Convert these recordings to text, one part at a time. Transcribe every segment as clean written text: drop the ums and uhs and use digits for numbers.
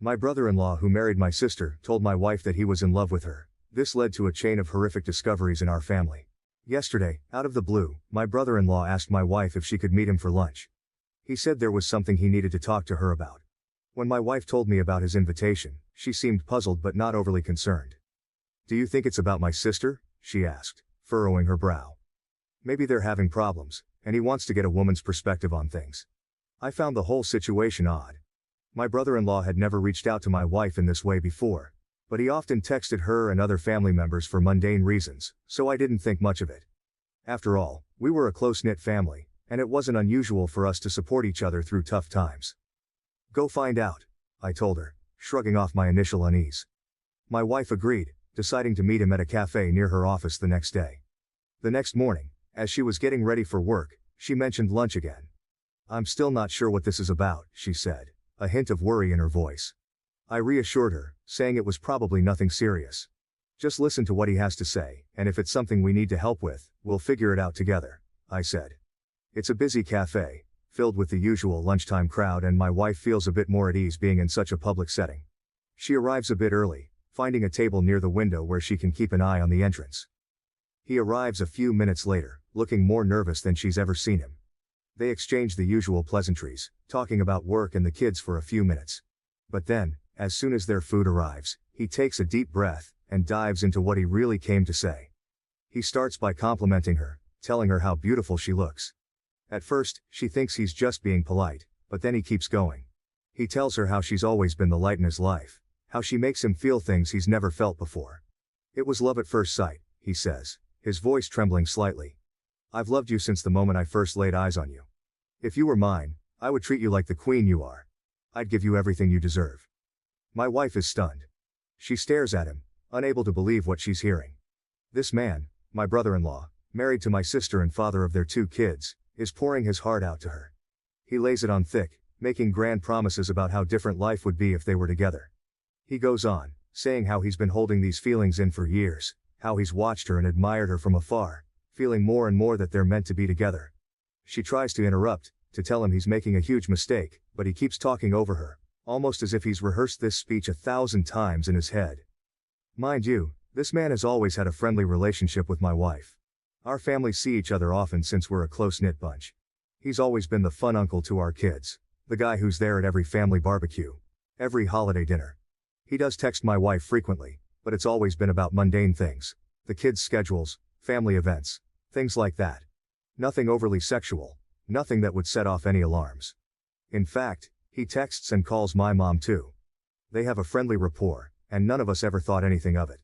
My brother-in-law who married my sister told my wife that he was in love with her. This led to a chain of horrific discoveries in our family. Yesterday, out of the blue, my brother-in-law asked my wife if she could meet him for lunch. He said there was something he needed to talk to her about. When my wife told me about his invitation, she seemed puzzled but not overly concerned. "Do you think it's about my sister?" she asked, furrowing her brow. "Maybe they're having problems, and he wants to get a woman's perspective on things." I found the whole situation odd. My brother-in-law had never reached out to my wife in this way before, but he often texted her and other family members for mundane reasons, so I didn't think much of it. After all, we were a close-knit family, and it wasn't unusual for us to support each other through tough times. "Go find out," I told her, shrugging off my initial unease. My wife agreed, deciding to meet him at a cafe near her office the next day. The next morning, as she was getting ready for work, she mentioned lunch again. "I'm still not sure what this is about," she said, a hint of worry in her voice. I reassured her, saying it was probably nothing serious. "Just listen to what he has to say, and if it's something we need to help with, we'll figure it out together," I said. It's a busy cafe, filled with the usual lunchtime crowd, and my wife feels a bit more at ease being in such a public setting. She arrives a bit early, finding a table near the window where she can keep an eye on the entrance. He arrives a few minutes later, looking more nervous than she's ever seen him. They exchange the usual pleasantries, talking about work and the kids for a few minutes. But then, as soon as their food arrives, he takes a deep breath and dives into what he really came to say. He starts by complimenting her, telling her how beautiful she looks. At first, she thinks he's just being polite, but then he keeps going. He tells her how she's always been the light in his life, how she makes him feel things he's never felt before. "It was love at first sight," he says, his voice trembling slightly. "I've loved you since the moment I first laid eyes on you. If you were mine, I would treat you like the queen you are. I'd give you everything you deserve." My wife is stunned. She stares at him, unable to believe what she's hearing. This man, my brother-in-law, married to my sister and father of their 2 kids, is pouring his heart out to her. He lays it on thick, making grand promises about how different life would be if they were together. He goes on, saying how he's been holding these feelings in for years, how he's watched her and admired her from afar, feeling more and more that they're meant to be together. She tries to interrupt, to tell him he's making a huge mistake, but he keeps talking over her, almost as if he's rehearsed this speech 1,000 times in his head. Mind you, this man has always had a friendly relationship with my wife. Our families see each other often since we're a close-knit bunch. He's always been the fun uncle to our kids, the guy who's there at every family barbecue, every holiday dinner. He does text my wife frequently, but it's always been about mundane things, the kids' schedules, family events, things like that. Nothing overly sexual, nothing that would set off any alarms. In fact, he texts and calls my mom too. They have a friendly rapport, and none of us ever thought anything of it.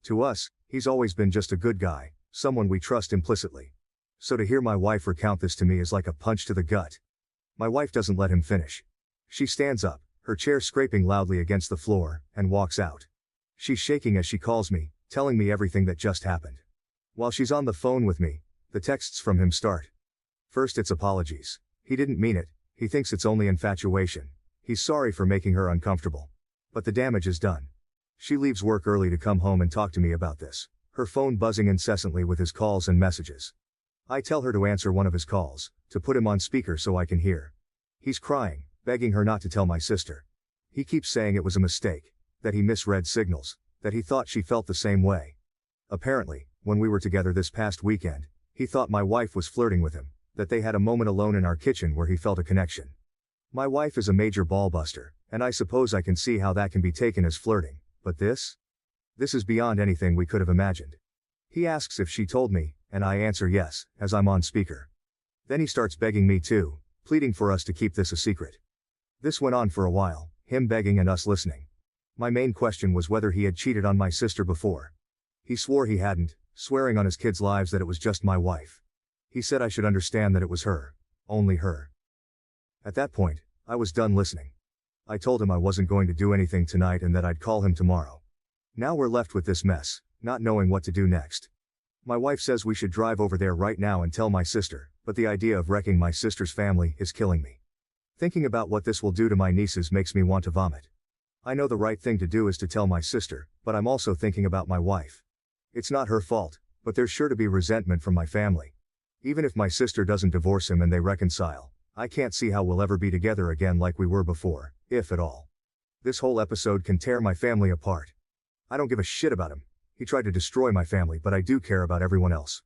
To us, he's always been just a good guy, someone we trust implicitly. So to hear my wife recount this to me is like a punch to the gut. My wife doesn't let him finish. She stands up, her chair scraping loudly against the floor, and walks out. She's shaking as she calls me, telling me everything that just happened. While she's on the phone with me, the texts from him start. First it's apologies. He didn't mean it, he thinks it's only infatuation. He's sorry for making her uncomfortable. But the damage is done. She leaves work early to come home and talk to me about this, her phone buzzing incessantly with his calls and messages. I tell her to answer one of his calls, to put him on speaker so I can hear. He's crying, begging her not to tell my sister. He keeps saying it was a mistake, that he misread signals, that he thought she felt the same way. Apparently, when we were together this past weekend, he thought my wife was flirting with him, that they had a moment alone in our kitchen where he felt a connection. My wife is a major ballbuster, and I suppose I can see how that can be taken as flirting, but this is beyond anything we could have imagined. He asks if she told me, and I answer yes, as I'm on speaker. Then he starts begging me too, pleading for us to keep this a secret. This went on for a while, him begging and us listening. My main question was whether he had cheated on my sister before. He swore he hadn't, swearing on his kids' lives that it was just my wife. He said I should understand that it was her, only her. At that point, I was done listening. I told him I wasn't going to do anything tonight and that I'd call him tomorrow. Now we're left with this mess, not knowing what to do next. My wife says we should drive over there right now and tell my sister, but the idea of wrecking my sister's family is killing me. Thinking about what this will do to my nieces makes me want to vomit. I know the right thing to do is to tell my sister, but I'm also thinking about my wife. It's not her fault, but there's sure to be resentment from my family. Even if my sister doesn't divorce him and they reconcile, I can't see how we'll ever be together again like we were before, if at all. This whole episode can tear my family apart. I don't give a shit about him. He tried to destroy my family, but I do care about everyone else.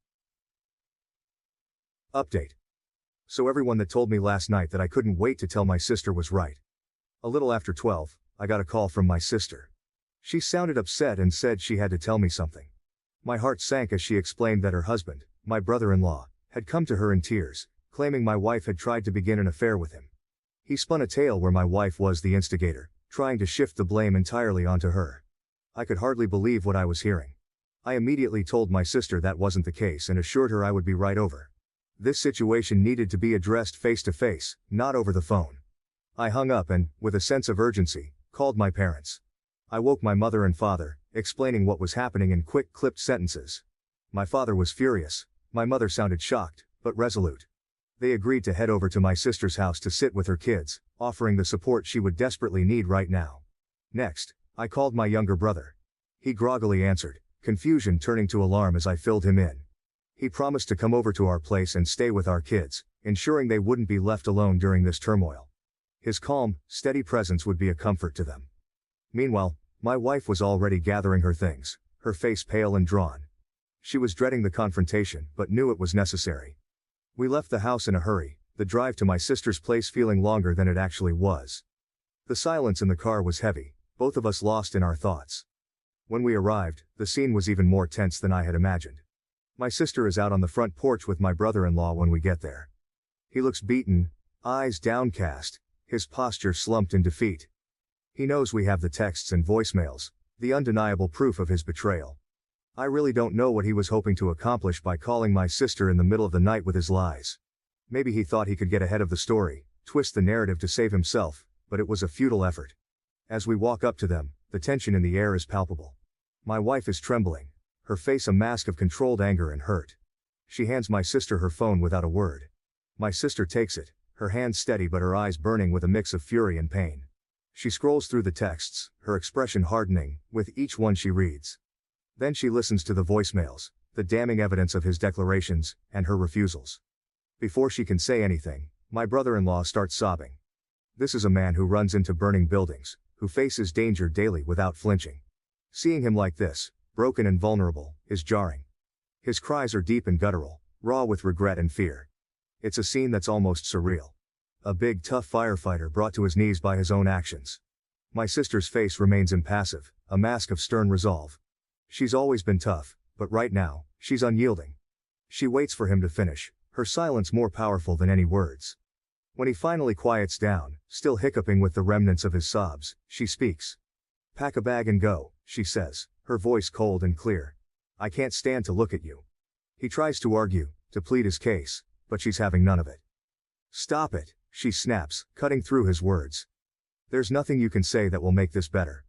Update. So everyone that told me last night that I couldn't wait to tell my sister was right. A little after 12, I got a call from my sister. She sounded upset and said she had to tell me something. My heart sank as she explained that her husband, my brother-in-law, had come to her in tears, claiming my wife had tried to begin an affair with him. He spun a tale where my wife was the instigator, trying to shift the blame entirely onto her. I could hardly believe what I was hearing. I immediately told my sister that wasn't the case and assured her I would be right over. This situation needed to be addressed face to face, not over the phone. I hung up and, with a sense of urgency, called my parents. I woke my mother and father, explaining what was happening in quick clipped sentences. My father was furious. My mother sounded shocked, but resolute. They agreed to head over to my sister's house to sit with her kids, offering the support she would desperately need right now. Next, I called my younger brother. He groggily answered, confusion turning to alarm as I filled him in. He promised to come over to our place and stay with our kids, ensuring they wouldn't be left alone during this turmoil. His calm, steady presence would be a comfort to them. Meanwhile, my wife was already gathering her things, her face pale and drawn. She was dreading the confrontation, but knew it was necessary. We left the house in a hurry, the drive to my sister's place feeling longer than it actually was. The silence in the car was heavy, both of us lost in our thoughts. When we arrived, the scene was even more tense than I had imagined. My sister is out on the front porch with my brother-in-law when we get there. He looks beaten, eyes downcast, his posture slumped in defeat. He knows we have the texts and voicemails, the undeniable proof of his betrayal. I really don't know what he was hoping to accomplish by calling my sister in the middle of the night with his lies. Maybe he thought he could get ahead of the story, twist the narrative to save himself, but it was a futile effort. As we walk up to them, the tension in the air is palpable. My wife is trembling, her face a mask of controlled anger and hurt. She hands my sister her phone without a word. My sister takes it, her hands steady but her eyes burning with a mix of fury and pain. She scrolls through the texts, her expression hardening, with each one she reads. Then she listens to the voicemails, the damning evidence of his declarations, and her refusals. Before she can say anything, my brother-in-law starts sobbing. This is a man who runs into burning buildings, who faces danger daily without flinching. Seeing him like this, broken and vulnerable, is jarring. His cries are deep and guttural, raw with regret and fear. It's a scene that's almost surreal. A big tough firefighter brought to his knees by his own actions. My sister's face remains impassive, a mask of stern resolve. She's always been tough, but right now, she's unyielding. She waits for him to finish, her silence more powerful than any words. When he finally quiets down, still hiccuping with the remnants of his sobs, she speaks. Pack a bag and go, she says, her voice cold and clear. I can't stand to look at you. He tries to argue, to plead his case, but she's having none of it. Stop it, she snaps, cutting through his words. There's nothing you can say that will make this better.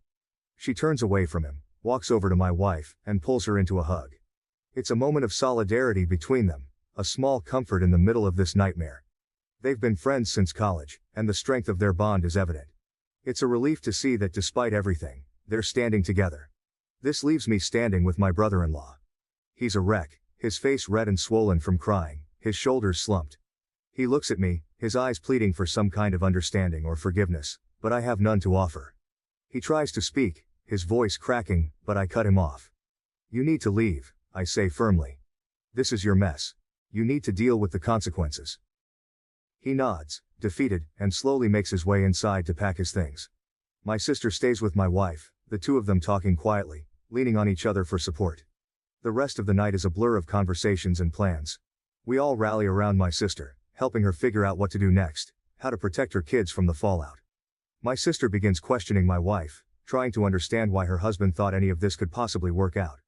She turns away from him, walks over to my wife, and pulls her into a hug. It's a moment of solidarity between them, a small comfort in the middle of this nightmare. They've been friends since college, and the strength of their bond is evident. It's a relief to see that despite everything, they're standing together. This leaves me standing with my brother-in-law. He's a wreck, his face red and swollen from crying, his shoulders slumped. He looks at me, his eyes pleading for some kind of understanding or forgiveness, but I have none to offer. He tries to speak, his voice cracking, but I cut him off. You need to leave, I say firmly. This is your mess. You need to deal with the consequences. He nods, defeated, and slowly makes his way inside to pack his things. My sister stays with my wife, the two of them talking quietly, leaning on each other for support. The rest of the night is a blur of conversations and plans. We all rally around my sister, helping her figure out what to do next, how to protect her kids from the fallout. My sister begins questioning my wife, trying to understand why her husband thought any of this could possibly work out.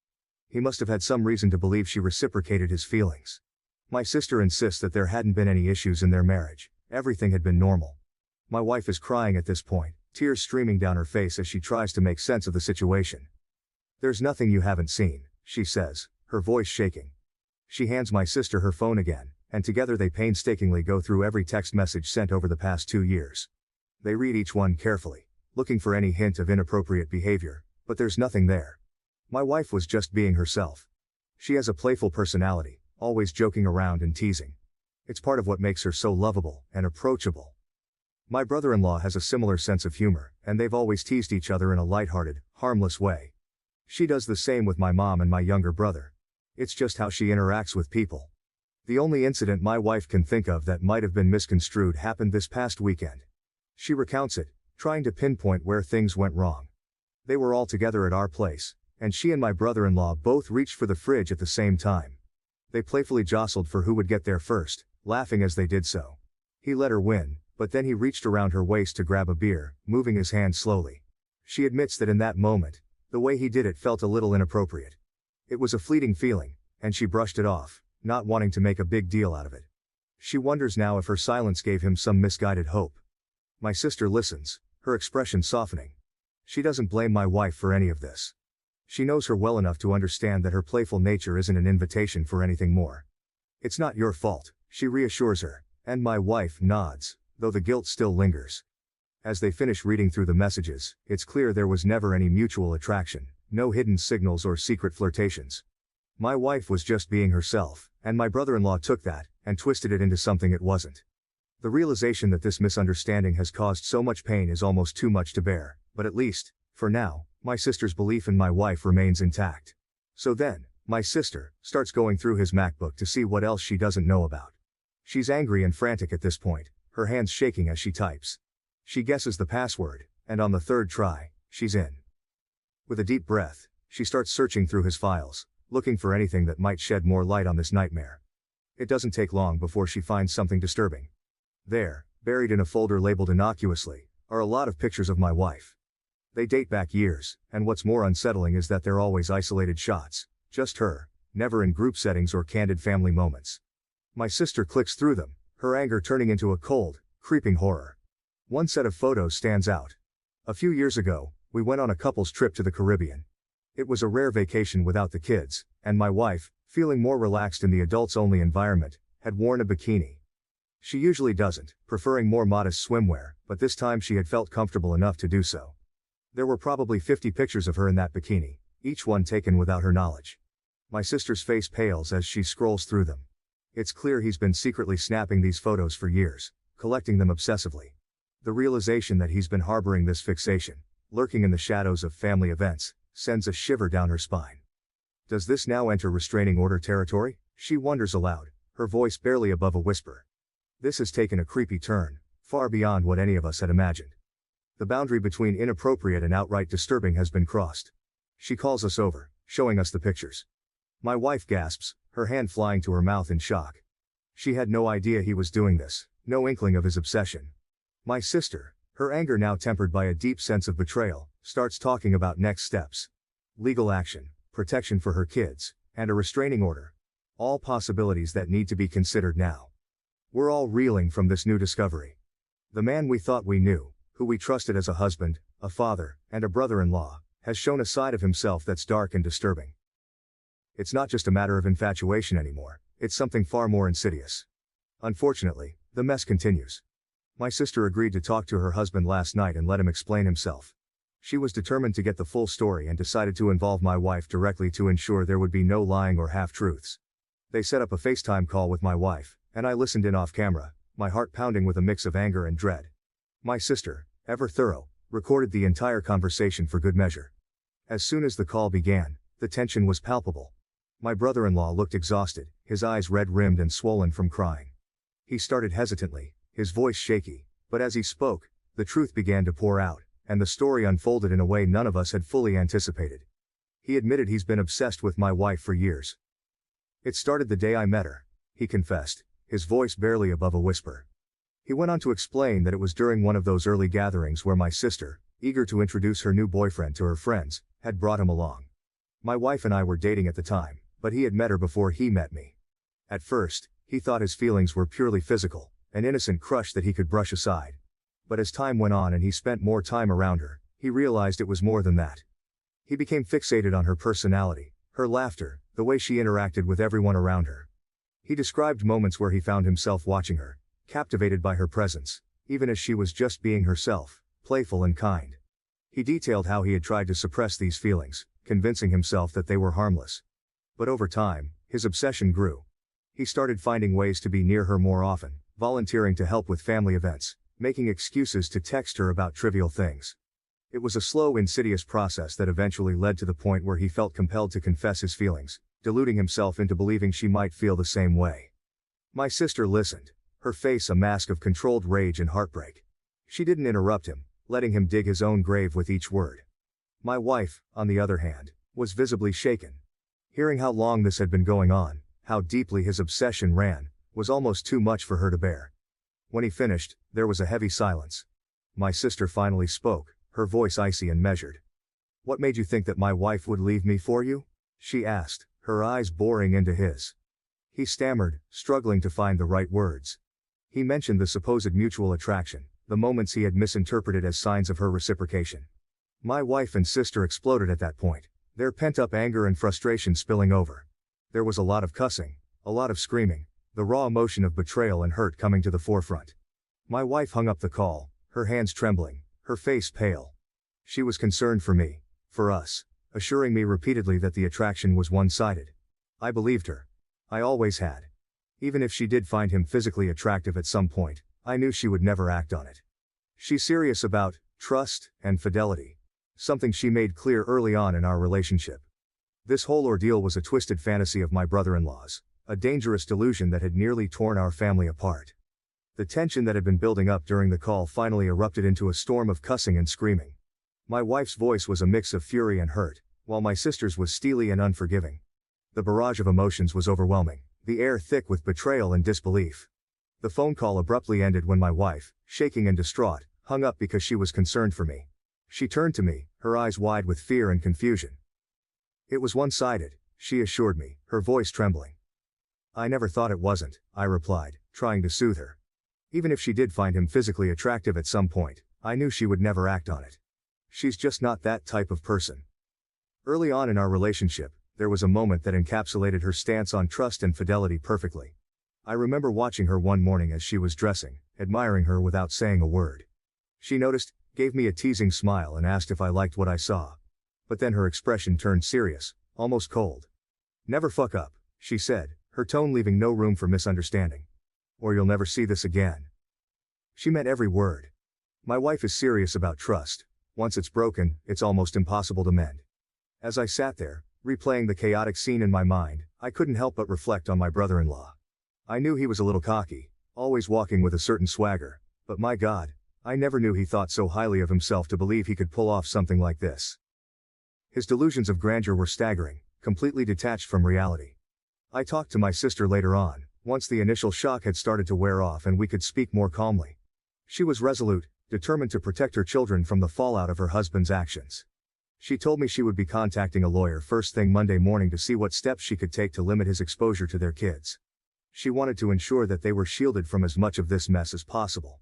He must have had some reason to believe she reciprocated his feelings. My sister insists that there hadn't been any issues in their marriage, everything had been normal. My wife is crying at this point, tears streaming down her face as she tries to make sense of the situation. There's nothing you haven't seen, she says, her voice shaking. She hands my sister her phone again, and together they painstakingly go through every text message sent over the past 2 years. They read each one carefully, looking for any hint of inappropriate behavior, but there's nothing there. My wife was just being herself. She has a playful personality, always joking around and teasing. It's part of what makes her so lovable and approachable. My brother-in-law has a similar sense of humor, and they've always teased each other in a lighthearted, harmless way. She does the same with my mom and my younger brother. It's just how she interacts with people. The only incident my wife can think of that might have been misconstrued happened this past weekend. She recounts it, trying to pinpoint where things went wrong. They were all together at our place, and she and my brother-in-law both reached for the fridge at the same time. They playfully jostled for who would get there first, laughing as they did so. He let her win, but then he reached around her waist to grab a beer, moving his hand slowly. She admits that in that moment, the way he did it felt a little inappropriate. It was a fleeting feeling, and she brushed it off, not wanting to make a big deal out of it. She wonders now if her silence gave him some misguided hope. My sister listens, her expression softening. She doesn't blame my wife for any of this. She knows her well enough to understand that her playful nature isn't an invitation for anything more. It's not your fault, she reassures her, and my wife nods, though the guilt still lingers. As they finish reading through the messages, it's clear there was never any mutual attraction, no hidden signals or secret flirtations. My wife was just being herself, and my brother-in-law took that, and twisted it into something it wasn't. The realization that this misunderstanding has caused so much pain is almost too much to bear, but at least, for now, my sister's belief in my wife remains intact. So then, my sister starts going through his MacBook to see what else she doesn't know about. She's angry and frantic at this point, her hands shaking as she types. She guesses the password, and on the third try, she's in. With a deep breath, she starts searching through his files, looking for anything that might shed more light on this nightmare. It doesn't take long before she finds something disturbing. There, buried in a folder labeled innocuously, are a lot of pictures of my wife. They date back years, and what's more unsettling is that they're always isolated shots, just her, never in group settings or candid family moments. My sister clicks through them, her anger turning into a cold, creeping horror. One set of photos stands out. A few years ago, we went on a couple's trip to the Caribbean. It was a rare vacation without the kids, and my wife, feeling more relaxed in the adults-only environment, had worn a bikini. She usually doesn't, preferring more modest swimwear, but this time she had felt comfortable enough to do so. There were probably 50 pictures of her in that bikini, each one taken without her knowledge. My sister's face pales as she scrolls through them. It's clear he's been secretly snapping these photos for years, collecting them obsessively. The realization that he's been harboring this fixation, lurking in the shadows of family events, sends a shiver down her spine. Does this now enter restraining order territory? She wonders aloud, her voice barely above a whisper. This has taken a creepy turn, far beyond what any of us had imagined. The boundary between inappropriate and outright disturbing has been crossed. She calls us over, showing us the pictures. My wife gasps, her hand flying to her mouth in shock. She had no idea he was doing this, no inkling of his obsession. My sister, her anger now tempered by a deep sense of betrayal, starts talking about next steps. Legal action, protection for her kids, and a restraining order. All possibilities that need to be considered now. We're all reeling from this new discovery. The man we thought we knew, who we trusted as a husband, a father, and a brother-in-law, has shown a side of himself that's dark and disturbing. It's not just a matter of infatuation anymore, it's something far more insidious. Unfortunately, the mess continues. My sister agreed to talk to her husband last night and let him explain himself. She was determined to get the full story and decided to involve my wife directly to ensure there would be no lying or half-truths. They set up a FaceTime call with my wife, and I listened in off camera, my heart pounding with a mix of anger and dread. My sister, ever thorough, recorded the entire conversation for good measure. As soon as the call began, the tension was palpable. My brother-in-law looked exhausted, his eyes red-rimmed and swollen from crying. He started hesitantly, his voice shaky, but as he spoke, the truth began to pour out, and the story unfolded in a way none of us had fully anticipated. He admitted he's been obsessed with my wife for years. It started the day I met her, he confessed, his voice barely above a whisper. He went on to explain that it was during one of those early gatherings where my sister, eager to introduce her new boyfriend to her friends, had brought him along. My wife and I were dating at the time, but he had met her before he met me. At first, he thought his feelings were purely physical, an innocent crush that he could brush aside. But as time went on and he spent more time around her, he realized it was more than that. He became fixated on her personality, her laughter, the way she interacted with everyone around her. He described moments where he found himself watching her, captivated by her presence, even as she was just being herself, playful and kind. He detailed how he had tried to suppress these feelings, convincing himself that they were harmless. But over time, his obsession grew. He started finding ways to be near her more often, volunteering to help with family events, making excuses to text her about trivial things. It was a slow, insidious process that eventually led to the point where he felt compelled to confess his feelings, deluding himself into believing she might feel the same way. My sister listened, her face a mask of controlled rage and heartbreak. She didn't interrupt him, letting him dig his own grave with each word. My wife, on the other hand, was visibly shaken. Hearing how long this had been going on, how deeply his obsession ran, was almost too much for her to bear. When he finished, there was a heavy silence. My sister finally spoke, her voice icy and measured. "What made you think that my wife would leave me for you?" she asked, her eyes boring into his. He stammered, struggling to find the right words. He mentioned the supposed mutual attraction, the moments he had misinterpreted as signs of her reciprocation. My wife and sister exploded at that point, their pent-up anger and frustration spilling over. There was a lot of cussing, a lot of screaming, the raw emotion of betrayal and hurt coming to the forefront. My wife hung up the call, her hands trembling, her face pale. She was concerned for me, for us, assuring me repeatedly that the attraction was one-sided. I believed her. I always had. Even if she did find him physically attractive at some point, I knew she would never act on it. She's serious about trust and fidelity. Something she made clear early on in our relationship. This whole ordeal was a twisted fantasy of my brother-in-law's, a dangerous delusion that had nearly torn our family apart. The tension that had been building up during the call finally erupted into a storm of cussing and screaming. My wife's voice was a mix of fury and hurt, while my sister's was steely and unforgiving. The barrage of emotions was overwhelming, the air thick with betrayal and disbelief. The phone call abruptly ended when my wife, shaking and distraught, hung up because she was concerned for me. She turned to me, her eyes wide with fear and confusion. "It was one-sided," she assured me, her voice trembling. "I never thought it wasn't," I replied, trying to soothe her. Even if she did find him physically attractive at some point, I knew she would never act on it. She's just not that type of person. Early on in our relationship, there was a moment that encapsulated her stance on trust and fidelity perfectly. I remember watching her one morning as she was dressing, admiring her without saying a word. She noticed, gave me a teasing smile and asked if I liked what I saw. But then her expression turned serious, almost cold. "Never fuck up," she said, her tone leaving no room for misunderstanding. "Or you'll never see this again." She meant every word. My wife is serious about trust. Once it's broken, it's almost impossible to mend. As I sat there, replaying the chaotic scene in my mind, I couldn't help but reflect on my brother-in-law. I knew he was a little cocky, always walking with a certain swagger, but my God, I never knew he thought so highly of himself to believe he could pull off something like this. His delusions of grandeur were staggering, completely detached from reality. I talked to my sister later on, once the initial shock had started to wear off and we could speak more calmly. She was resolute, determined to protect her children from the fallout of her husband's actions. She told me she would be contacting a lawyer first thing Monday morning to see what steps she could take to limit his exposure to their kids. She wanted to ensure that they were shielded from as much of this mess as possible.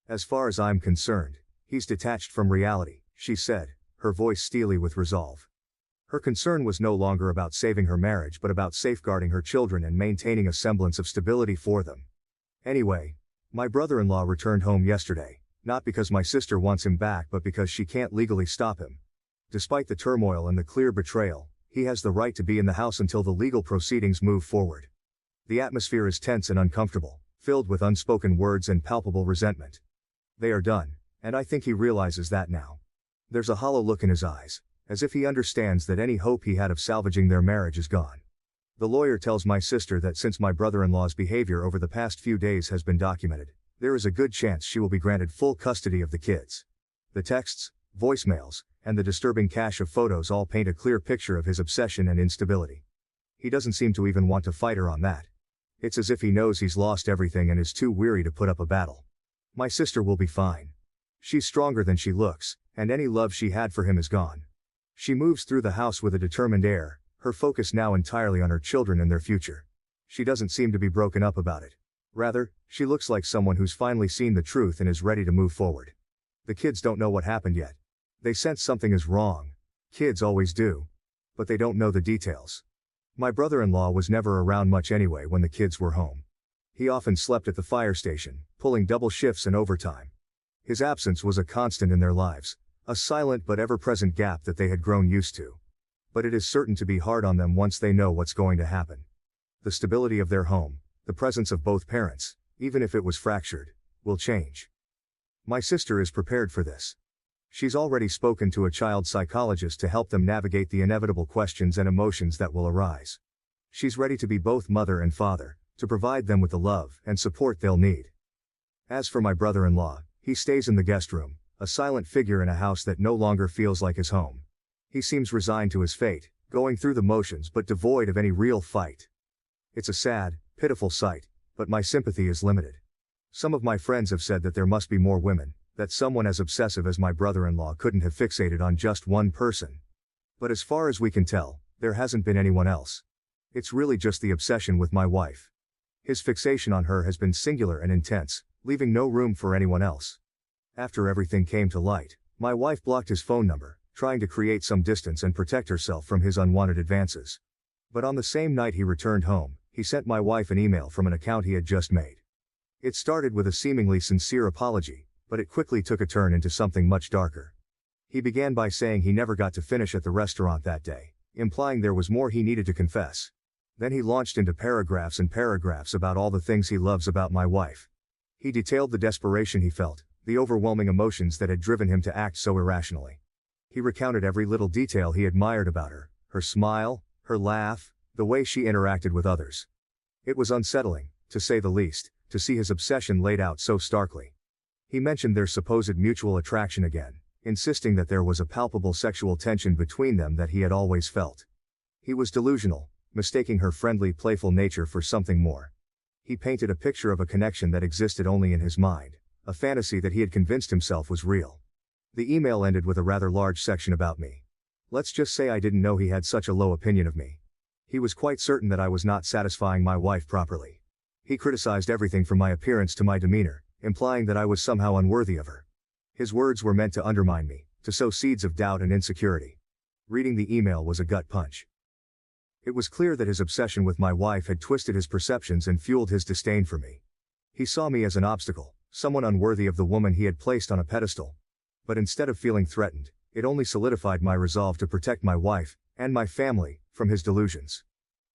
"As far as I'm concerned, he's detached from reality," she said, her voice steely with resolve. Her concern was no longer about saving her marriage but about safeguarding her children and maintaining a semblance of stability for them. Anyway, my brother-in-law returned home yesterday, not because my sister wants him back but because she can't legally stop him. Despite the turmoil and the clear betrayal, he has the right to be in the house until the legal proceedings move forward. The atmosphere is tense and uncomfortable, filled with unspoken words and palpable resentment. They are done, and I think he realizes that now. There's a hollow look in his eyes, as if he understands that any hope he had of salvaging their marriage is gone. The lawyer tells my sister that since my brother-in-law's behavior over the past few days has been documented, there is a good chance she will be granted full custody of the kids. The texts, voicemails, and the disturbing cache of photos all paint a clear picture of his obsession and instability. He doesn't seem to even want to fight her on that. It's as if he knows he's lost everything and is too weary to put up a battle. My sister will be fine. She's stronger than she looks, and any love she had for him is gone. She moves through the house with a determined air, her focus now entirely on her children and their future. She doesn't seem to be broken up about it. Rather, she looks like someone who's finally seen the truth and is ready to move forward. The kids don't know what happened yet. They sense something is wrong. Kids always do. But they don't know the details. My brother-in-law was never around much anyway when the kids were home. He often slept at the fire station, pulling double shifts and overtime. His absence was a constant in their lives, a silent but ever-present gap that they had grown used to. But it is certain to be hard on them once they know what's going to happen. The stability of their home, the presence of both parents, even if it was fractured, will change. My sister is prepared for this. She's already spoken to a child psychologist to help them navigate the inevitable questions and emotions that will arise. She's ready to be both mother and father, to provide them with the love and support they'll need. As for my brother-in-law, he stays in the guest room, a silent figure in a house that no longer feels like his home. He seems resigned to his fate, going through the motions but devoid of any real fight. It's a sad, pitiful sight, but my sympathy is limited. Some of my friends have said that there must be more women, that someone as obsessive as my brother-in-law couldn't have fixated on just one person. But as far as we can tell, there hasn't been anyone else. It's really just the obsession with my wife. His fixation on her has been singular and intense, leaving no room for anyone else. After everything came to light, my wife blocked his phone number, trying to create some distance and protect herself from his unwanted advances. But on the same night he returned home, he sent my wife an email from an account he had just made. It started with a seemingly sincere apology, but it quickly took a turn into something much darker. He began by saying he never got to finish at the restaurant that day, implying there was more he needed to confess. Then he launched into paragraphs and paragraphs about all the things he loves about my wife. He detailed the desperation he felt, the overwhelming emotions that had driven him to act so irrationally. He recounted every little detail he admired about her, her smile, her laugh, the way she interacted with others. It was unsettling, to say the least, to see his obsession laid out so starkly. He mentioned their supposed mutual attraction again, insisting that there was a palpable sexual tension between them that he had always felt. He was delusional, mistaking her friendly, playful nature for something more. He painted a picture of a connection that existed only in his mind, a fantasy that he had convinced himself was real. The email ended with a rather large section about me. Let's just say I didn't know he had such a low opinion of me. He was quite certain that I was not satisfying my wife properly. He criticized everything from my appearance to my demeanor, implying that I was somehow unworthy of her. His words were meant to undermine me, to sow seeds of doubt and insecurity. Reading the email was a gut punch. It was clear that his obsession with my wife had twisted his perceptions and fueled his disdain for me. He saw me as an obstacle, someone unworthy of the woman he had placed on a pedestal. But instead of feeling threatened, it only solidified my resolve to protect my wife, and my family, from his delusions.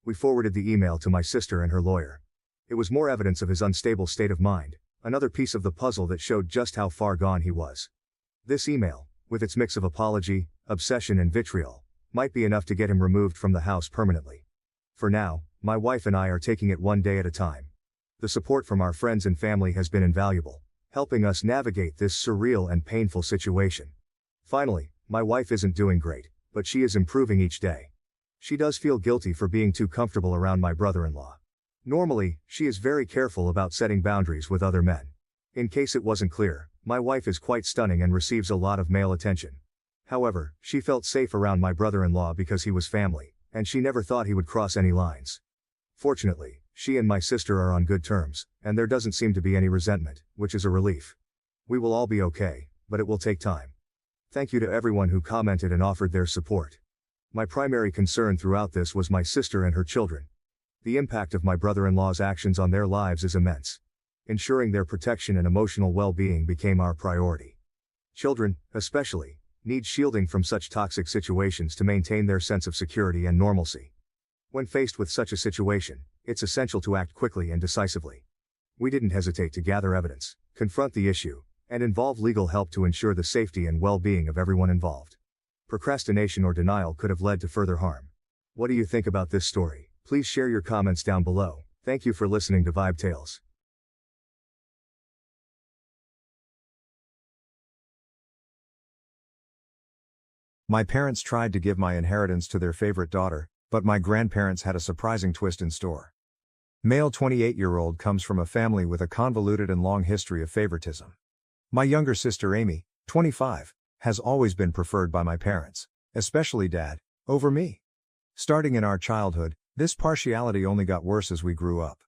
We forwarded the email to my sister and her lawyer. It was more evidence of his unstable state of mind, another piece of the puzzle that showed just how far gone he was. This email, with its mix of apology, obsession and vitriol, might be enough to get him removed from the house permanently. For now, my wife and I are taking it one day at a time. The support from our friends and family has been invaluable, helping us navigate this surreal and painful situation. Finally, my wife isn't doing great, but she is improving each day. She does feel guilty for being too comfortable around my brother-in-law. Normally, she is very careful about setting boundaries with other men. In case it wasn't clear, my wife is quite stunning and receives a lot of male attention. However, she felt safe around my brother-in-law because he was family, and she never thought he would cross any lines. Fortunately, she and my sister are on good terms, and there doesn't seem to be any resentment, which is a relief. We will all be okay, but it will take time. Thank you to everyone who commented and offered their support. My primary concern throughout this was my sister and her children. The impact of my brother-in-law's actions on their lives is immense. Ensuring their protection and emotional well-being became our priority. Children, especially, need shielding from such toxic situations to maintain their sense of security and normalcy. When faced with such a situation, it's essential to act quickly and decisively. We didn't hesitate to gather evidence, confront the issue, and involve legal help to ensure the safety and well-being of everyone involved. Procrastination or denial could have led to further harm. What do you think about this story? Please share your comments down below. Thank you for listening to Vibe Tales. My parents tried to give my inheritance to their favorite daughter, but my grandparents had a surprising twist in store. Male 28-year-old comes from a family with a convoluted and long history of favoritism. My younger sister Amy, 25, has always been preferred by my parents, especially Dad, over me. Starting in our childhood, this partiality only got worse as we grew up.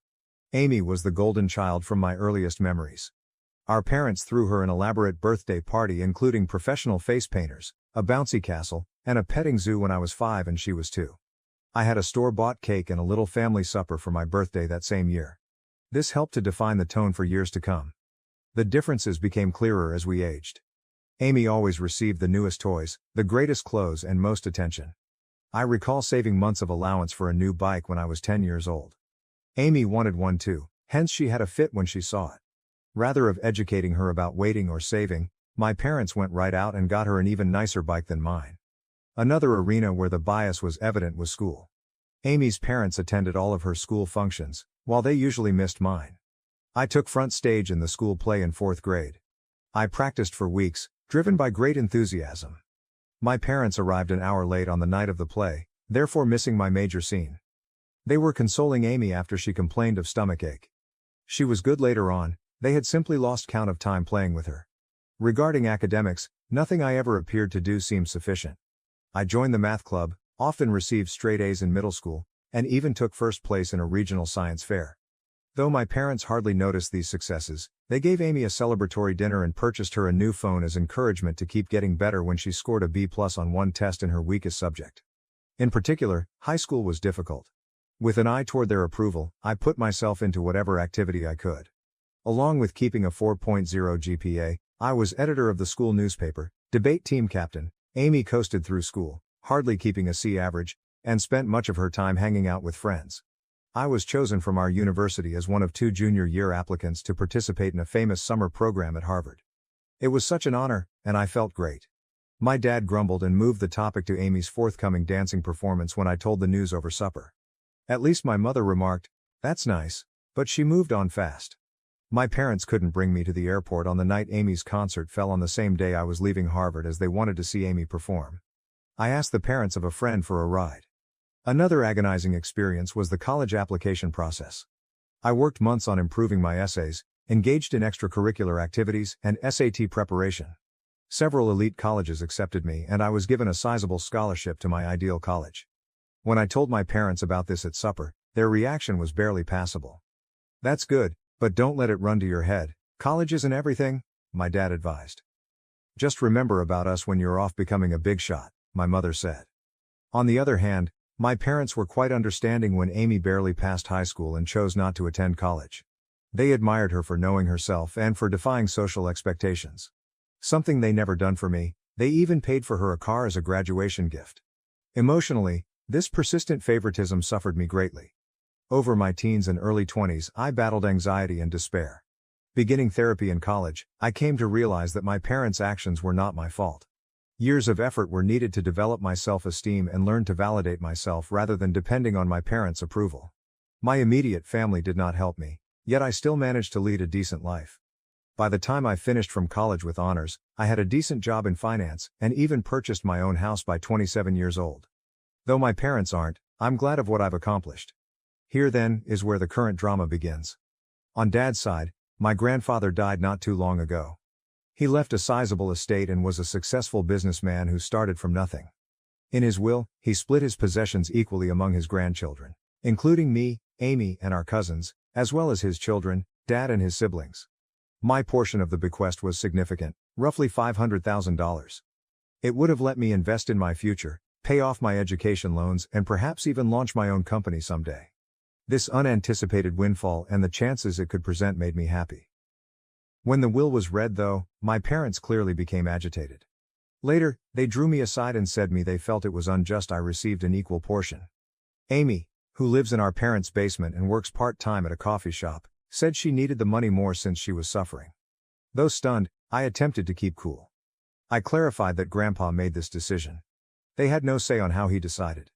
Amy was the golden child from my earliest memories. Our parents threw her an elaborate birthday party including professional face painters, a bouncy castle, and a petting zoo when I was 5 and she was 2. I had a store-bought cake and a little family supper for my birthday that same year. This helped to define the tone for years to come. The differences became clearer as we aged. Amy always received the newest toys, the greatest clothes and most attention. I recall saving months of allowance for a new bike when I was 10 years old. Amy wanted one too, hence she had a fit when she saw it. Rather of educating her about waiting or saving, my parents went right out and got her an even nicer bike than mine. Another arena where the bias was evident was school. Amy's parents attended all of her school functions, while they usually missed mine. I took front stage in the school play in 4th grade. I practiced for weeks, driven by great enthusiasm. My parents arrived an hour late on the night of the play, therefore missing my major scene. They were consoling Amy after she complained of stomachache. She was good later on, they had simply lost count of time playing with her. Regarding academics, nothing I ever appeared to do seemed sufficient. I joined the math club, often received straight A's in middle school, and even took first place in a regional science fair. Though my parents hardly noticed these successes, they gave Amy a celebratory dinner and purchased her a new phone as encouragement to keep getting better when she scored a B+ on one test in her weakest subject. In particular, high school was difficult. With an eye toward their approval, I put myself into whatever activity I could. Along with keeping a 4.0 GPA, I was editor of the school newspaper, debate team captain. Amy coasted through school, hardly keeping a C average, and spent much of her time hanging out with friends. I was chosen from our university as one of 2 junior year applicants to participate in a famous summer program at Harvard. It was such an honor, and I felt great. My dad grumbled and moved the topic to Amy's forthcoming dancing performance when I told the news over supper. At least my mother remarked, "That's nice," but she moved on fast. My parents couldn't bring me to the airport on the night Amy's concert fell on the same day I was leaving Harvard as they wanted to see Amy perform. I asked the parents of a friend for a ride. Another agonizing experience was the college application process. I worked months on improving my essays, engaged in extracurricular activities, and SAT preparation. Several elite colleges accepted me and I was given a sizable scholarship to my ideal college. When I told my parents about this at supper, their reaction was barely passable. "That's good, but don't let it run to your head. College isn't everything," my dad advised. "Just remember about us when you're off becoming a big shot," my mother said. On the other hand, my parents were quite understanding when Amy barely passed high school and chose not to attend college. They admired her for knowing herself and for defying social expectations. Something they never done for me, they even paid for her a car as a graduation gift. Emotionally, this persistent favoritism suffered me greatly. Over my teens and early 20s, I battled anxiety and despair. Beginning therapy in college, I came to realize that my parents' actions were not my fault. Years of effort were needed to develop my self-esteem and learn to validate myself rather than depending on my parents' approval. My immediate family did not help me, yet I still managed to lead a decent life. By the time I finished from college with honors, I had a decent job in finance, and even purchased my own house by 27 years old. Though my parents aren't, I'm glad of what I've accomplished. Here then, is where the current drama begins. On Dad's side, my grandfather died not too long ago. He left a sizable estate and was a successful businessman who started from nothing. In his will, he split his possessions equally among his grandchildren, including me, Amy, and our cousins, as well as his children, Dad and his siblings. My portion of the bequest was significant, roughly $500,000. It would have let me invest in my future, pay off my education loans, and perhaps even launch my own company someday. This unanticipated windfall and the chances it could present made me happy. When the will was read though, my parents clearly became agitated. Later, they drew me aside and said they felt it was unjust I received an equal portion. Amy, who lives in our parents' basement and works part-time at a coffee shop, said she needed the money more since she was suffering. Though stunned, I attempted to keep cool. I clarified that Grandpa made this decision. They had no say on how he decided.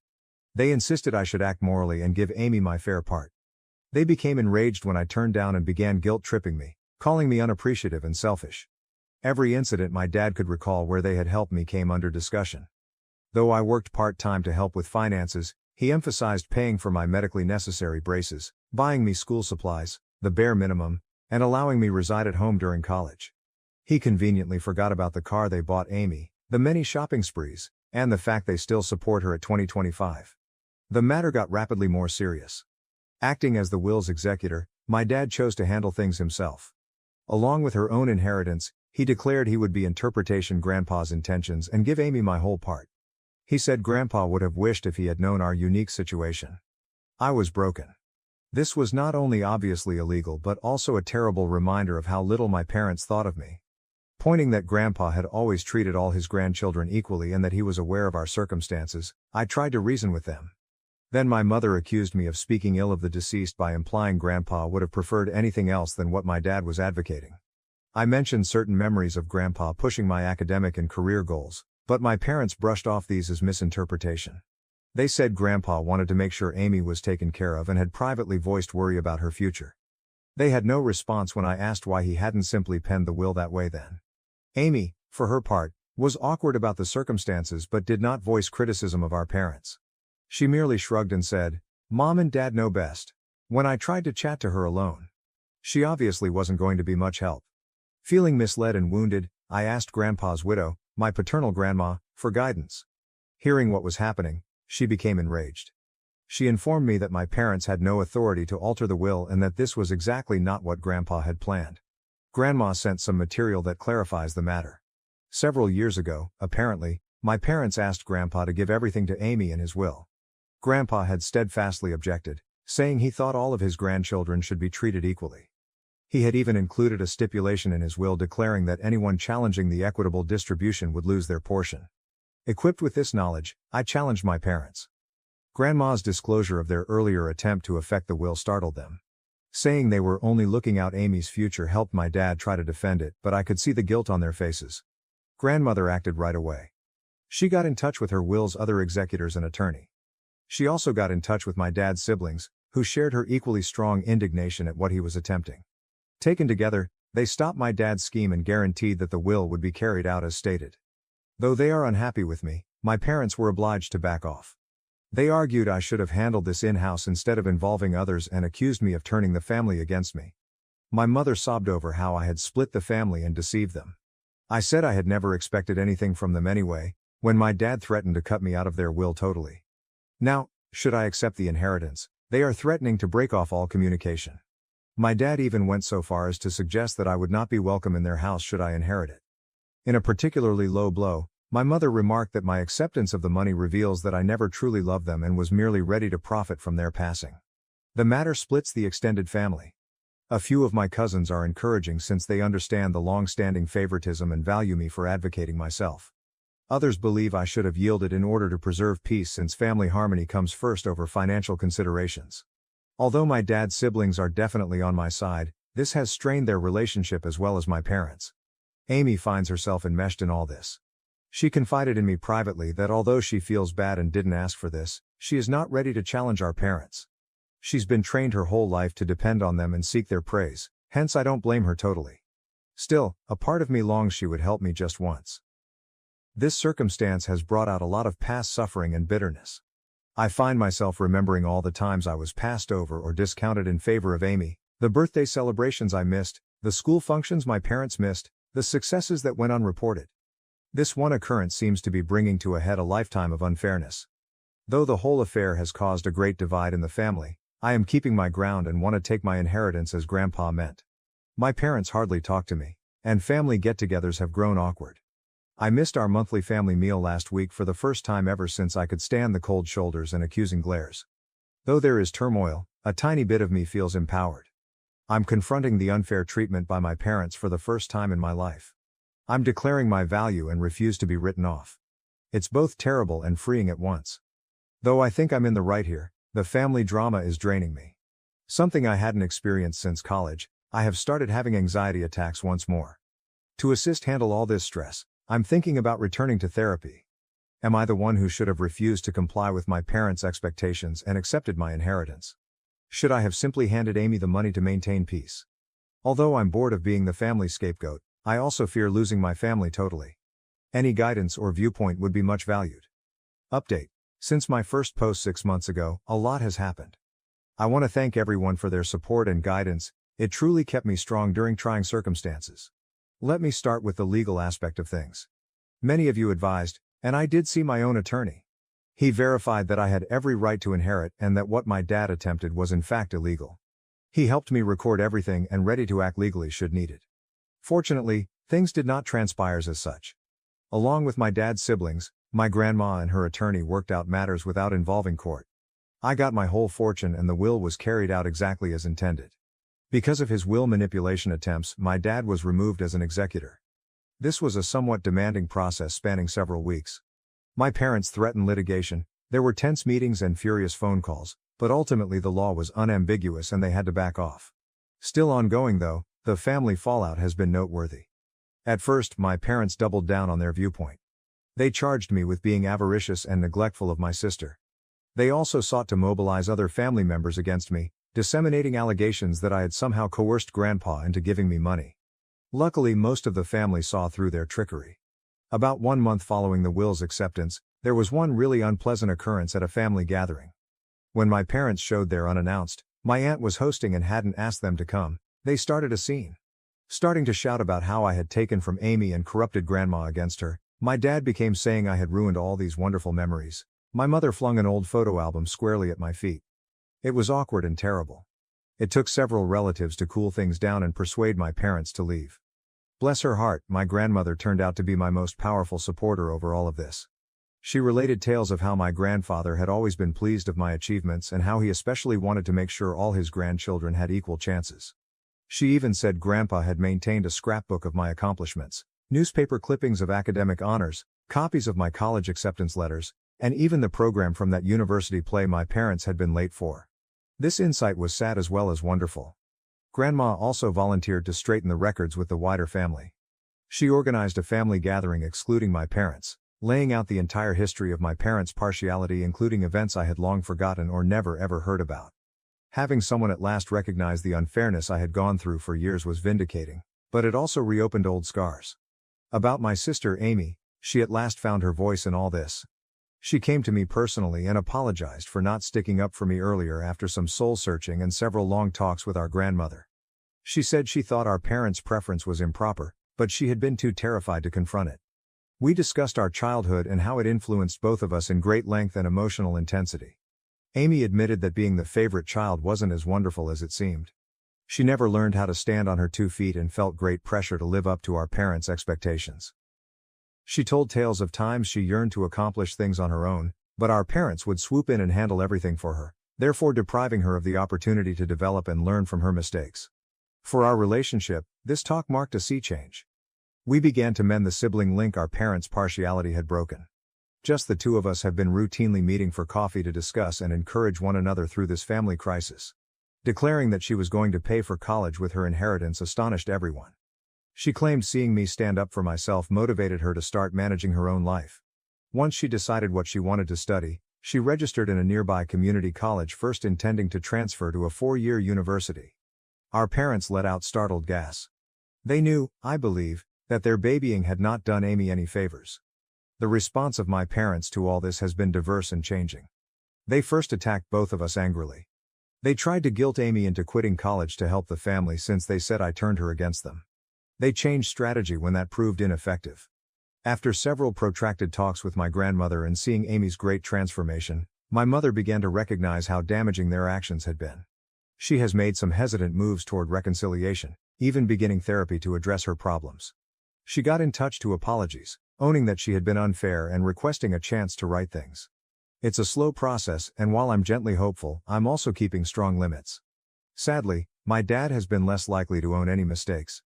They insisted I should act morally and give Amy my fair part. They became enraged when I turned down and began guilt-tripping me, calling me unappreciative and selfish. Every incident my dad could recall where they had helped me came under discussion. Though I worked part-time to help with finances, he emphasized paying for my medically necessary braces, buying me school supplies, the bare minimum, and allowing me reside at home during college. He conveniently forgot about the car they bought Amy, the many shopping sprees, and the fact they still support her at 2025. The matter got rapidly more serious. Acting as the will's executor, my dad chose to handle things himself. Along with her own inheritance, he declared he would be interpretation Grandpa's intentions and give Amy my whole part. He said Grandpa would have wished if he had known our unique situation. I was broken. This was not only obviously illegal but also a terrible reminder of how little my parents thought of me. Pointing that Grandpa had always treated all his grandchildren equally and that he was aware of our circumstances, I tried to reason with them. Then my mother accused me of speaking ill of the deceased by implying Grandpa would have preferred anything else than what my dad was advocating. I mentioned certain memories of Grandpa pushing my academic and career goals, but my parents brushed off these as misinterpretation. They said Grandpa wanted to make sure Amy was taken care of and had privately voiced worry about her future. They had no response when I asked why he hadn't simply penned the will that way then. Amy, for her part, was awkward about the circumstances but did not voice criticism of our parents. She merely shrugged and said, "Mom and Dad know best." When I tried to chat to her alone, she obviously wasn't going to be much help. Feeling misled and wounded, I asked Grandpa's widow, my paternal grandma, for guidance. Hearing what was happening, she became enraged. She informed me that my parents had no authority to alter the will and that this was exactly not what Grandpa had planned. Grandma sent some material that clarifies the matter. Several years ago, apparently, my parents asked Grandpa to give everything to Amy in his will. Grandpa had steadfastly objected, saying he thought all of his grandchildren should be treated equally. He had even included a stipulation in his will declaring that anyone challenging the equitable distribution would lose their portion. Equipped with this knowledge, I challenged my parents. Grandma's disclosure of their earlier attempt to affect the will startled them. Saying they were only looking out Amy's future helped my dad try to defend it, but I could see the guilt on their faces. Grandmother acted right away. She got in touch with her will's other executors and attorney. She also got in touch with my dad's siblings, who shared her equally strong indignation at what he was attempting. Taken together, they stopped my dad's scheme and guaranteed that the will would be carried out as stated. Though they are unhappy with me, my parents were obliged to back off. They argued I should have handled this in-house instead of involving others and accused me of turning the family against me. My mother sobbed over how I had split the family and deceived them. I said I had never expected anything from them anyway, when my dad threatened to cut me out of their will totally. Now, should I accept the inheritance, they are threatening to break off all communication. My dad even went so far as to suggest that I would not be welcome in their house should I inherit it. In a particularly low blow, my mother remarked that my acceptance of the money reveals that I never truly loved them and was merely ready to profit from their passing. The matter splits the extended family. A few of my cousins are encouraging since they understand the long-standing favoritism and value me for advocating myself. Others believe I should have yielded in order to preserve peace since family harmony comes first over financial considerations. Although my dad's siblings are definitely on my side, this has strained their relationship as well as my parents. Amy finds herself enmeshed in all this. She confided in me privately that although she feels bad and didn't ask for this, she is not ready to challenge our parents. She's been trained her whole life to depend on them and seek their praise, hence I don't blame her totally. Still, a part of me longs she would help me just once. This circumstance has brought out a lot of past suffering and bitterness. I find myself remembering all the times I was passed over or discounted in favor of Amy, the birthday celebrations I missed, the school functions my parents missed, the successes that went unreported. This one occurrence seems to be bringing to a head a lifetime of unfairness. Though the whole affair has caused a great divide in the family, I am keeping my ground and want to take my inheritance as Grandpa meant. My parents hardly talk to me, and family get-togethers have grown awkward. I missed our monthly family meal last week for the first time ever since I could stand the cold shoulders and accusing glares. Though there is turmoil, a tiny bit of me feels empowered. I'm confronting the unfair treatment by my parents for the first time in my life. I'm declaring my value and refuse to be written off. It's both terrible and freeing at once. Though I think I'm in the right here, the family drama is draining me. Something I hadn't experienced since college, I have started having anxiety attacks once more. To assist handle all this stress, I'm thinking about returning to therapy. Am I the one who should have refused to comply with my parents' expectations and accepted my inheritance? Should I have simply handed Amy the money to maintain peace? Although I'm bored of being the family scapegoat, I also fear losing my family totally. Any guidance or viewpoint would be much valued. Update. Since my first post 6 months ago, a lot has happened. I want to thank everyone for their support and guidance. It truly kept me strong during trying circumstances. Let me start with the legal aspect of things. Many of you advised, and I did see my own attorney. He verified that I had every right to inherit and that what my dad attempted was in fact illegal. He helped me record everything and ready to act legally should needed. Fortunately, things did not transpire as such. Along with my dad's siblings, my grandma and her attorney worked out matters without involving court. I got my whole fortune and the will was carried out exactly as intended. Because of his will manipulation attempts, my dad was removed as an executor. This was a somewhat demanding process spanning several weeks. My parents threatened litigation, There were tense meetings and furious phone calls, but ultimately the law was unambiguous and they had to back off. Still ongoing though, the family fallout has been noteworthy. At first, my parents doubled down on their viewpoint. They charged me with being avaricious and neglectful of my sister. They also sought to mobilize other family members against me, disseminating allegations that I had somehow coerced Grandpa into giving me money. Luckily, most of the family saw through their trickery. About 1 month following the will's acceptance, there was one really unpleasant occurrence at a family gathering. When my parents showed there unannounced, my aunt was hosting and hadn't asked them to come, they started a scene. Starting to shout about how I had taken from Amy and corrupted Grandma against her, my dad became saying I had ruined all these wonderful memories. My mother flung an old photo album squarely at my feet. It was awkward and terrible. It took several relatives to cool things down and persuade my parents to leave. Bless her heart, my grandmother turned out to be my most powerful supporter over all of this. She related tales of how my grandfather had always been pleased of my achievements and how he especially wanted to make sure all his grandchildren had equal chances. She even said Grandpa had maintained a scrapbook of my accomplishments, newspaper clippings of academic honors, copies of my college acceptance letters, and even the program from that university play my parents had been late for. This insight was sad as well as wonderful. Grandma also volunteered to straighten the records with the wider family. She organized a family gathering excluding my parents, laying out the entire history of my parents' partiality, including events I had long forgotten or never ever heard about. Having someone at last recognize the unfairness I had gone through for years was vindicating, but it also reopened old scars. About my sister Amy, she at last found her voice in all this. She came to me personally and apologized for not sticking up for me earlier after some soul-searching and several long talks with our grandmother. She said she thought our parents' preference was improper, but she had been too terrified to confront it. We discussed our childhood and how it influenced both of us in great length and emotional intensity. Amy admitted that being the favorite child wasn't as wonderful as it seemed. She never learned how to stand on her 2 feet and felt great pressure to live up to our parents' expectations. She told tales of times she yearned to accomplish things on her own, but our parents would swoop in and handle everything for her, therefore depriving her of the opportunity to develop and learn from her mistakes. For our relationship, this talk marked a sea change. We began to mend the sibling link our parents' partiality had broken. Just the two of us have been routinely meeting for coffee to discuss and encourage one another through this family crisis. Declaring that she was going to pay for college with her inheritance astonished everyone. She claimed seeing me stand up for myself motivated her to start managing her own life. Once she decided what she wanted to study, she registered in a nearby community college, first intending to transfer to a 4-year university. Our parents let out startled gasps. They knew, I believe, that their babying had not done Amy any favors. The response of my parents to all this has been diverse and changing. They first attacked both of us angrily. They tried to guilt Amy into quitting college to help the family since they said I turned her against them. They changed strategy when that proved ineffective. After several protracted talks with my grandmother and seeing Amy's great transformation, my mother began to recognize how damaging their actions had been. She has made some hesitant moves toward reconciliation, even beginning therapy to address her problems. She got in touch to apologies, owning that she had been unfair and requesting a chance to right things. It's a slow process, and while I'm gently hopeful, I'm also keeping strong limits. Sadly, my dad has been less likely to own any mistakes.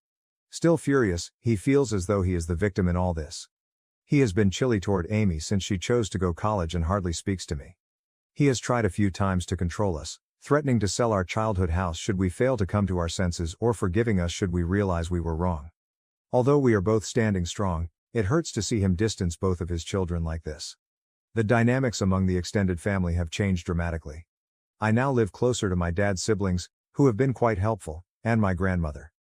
Still furious, he feels as though he is the victim in all this. He has been chilly toward Amy since she chose to go college and hardly speaks to me. He has tried a few times to control us, threatening to sell our childhood house should we fail to come to our senses or forgiving us should we realize we were wrong. Although we are both standing strong, it hurts to see him distance both of his children like this. The dynamics among the extended family have changed dramatically. I now live closer to my dad's siblings, who have been quite helpful, and my grandmother.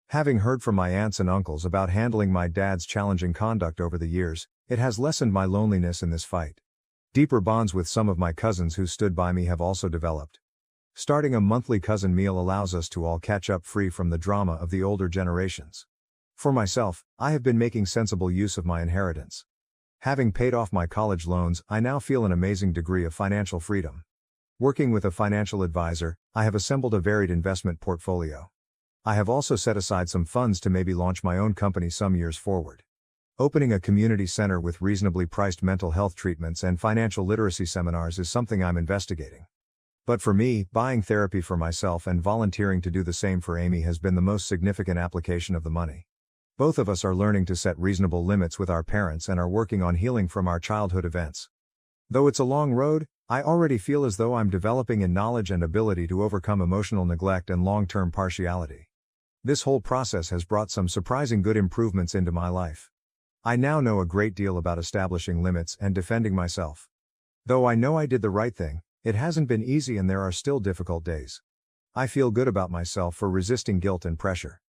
Having heard from my aunts and uncles about handling my dad's challenging conduct over the years, it has lessened my loneliness in this fight. Deeper bonds with some of my cousins who stood by me have also developed. Starting a monthly cousin meal allows us to all catch up free from the drama of the older generations. For myself, I have been making sensible use of my inheritance. Having paid off my college loans, I now feel an amazing degree of financial freedom. Working with a financial advisor, I have assembled a varied investment portfolio. I have also set aside some funds to maybe launch my own company some years forward. Opening a community center with reasonably priced mental health treatments and financial literacy seminars is something I'm investigating. But for me, buying therapy for myself and volunteering to do the same for Amy has been the most significant application of the money. Both of us are learning to set reasonable limits with our parents and are working on healing from our childhood events. Though it's a long road, I already feel as though I'm developing in knowledge and ability to overcome emotional neglect and long-term partiality. This whole process has brought some surprising good improvements into my life. I now know a great deal about establishing limits and defending myself. Though I know I did the right thing, it hasn't been easy and there are still difficult days. I feel good about myself for resisting guilt and pressure.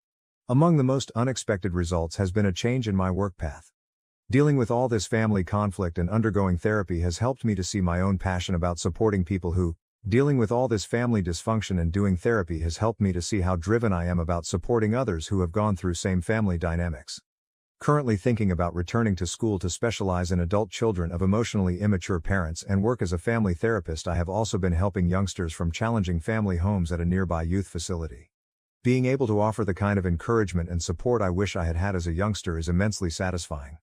Among the most unexpected results has been a change in my work path. Dealing with all this family conflict and undergoing therapy has helped me to see my own passion about supporting people who, dealing with all this family dysfunction and doing therapy has helped me to see how driven I am about supporting others who have gone through same family dynamics. Currently thinking about returning to school to specialize in adult children of emotionally immature parents and work as a family therapist. I have also been helping youngsters from challenging family homes at a nearby youth facility. Being able to offer the kind of encouragement and support I wish I had had as a youngster is immensely satisfying.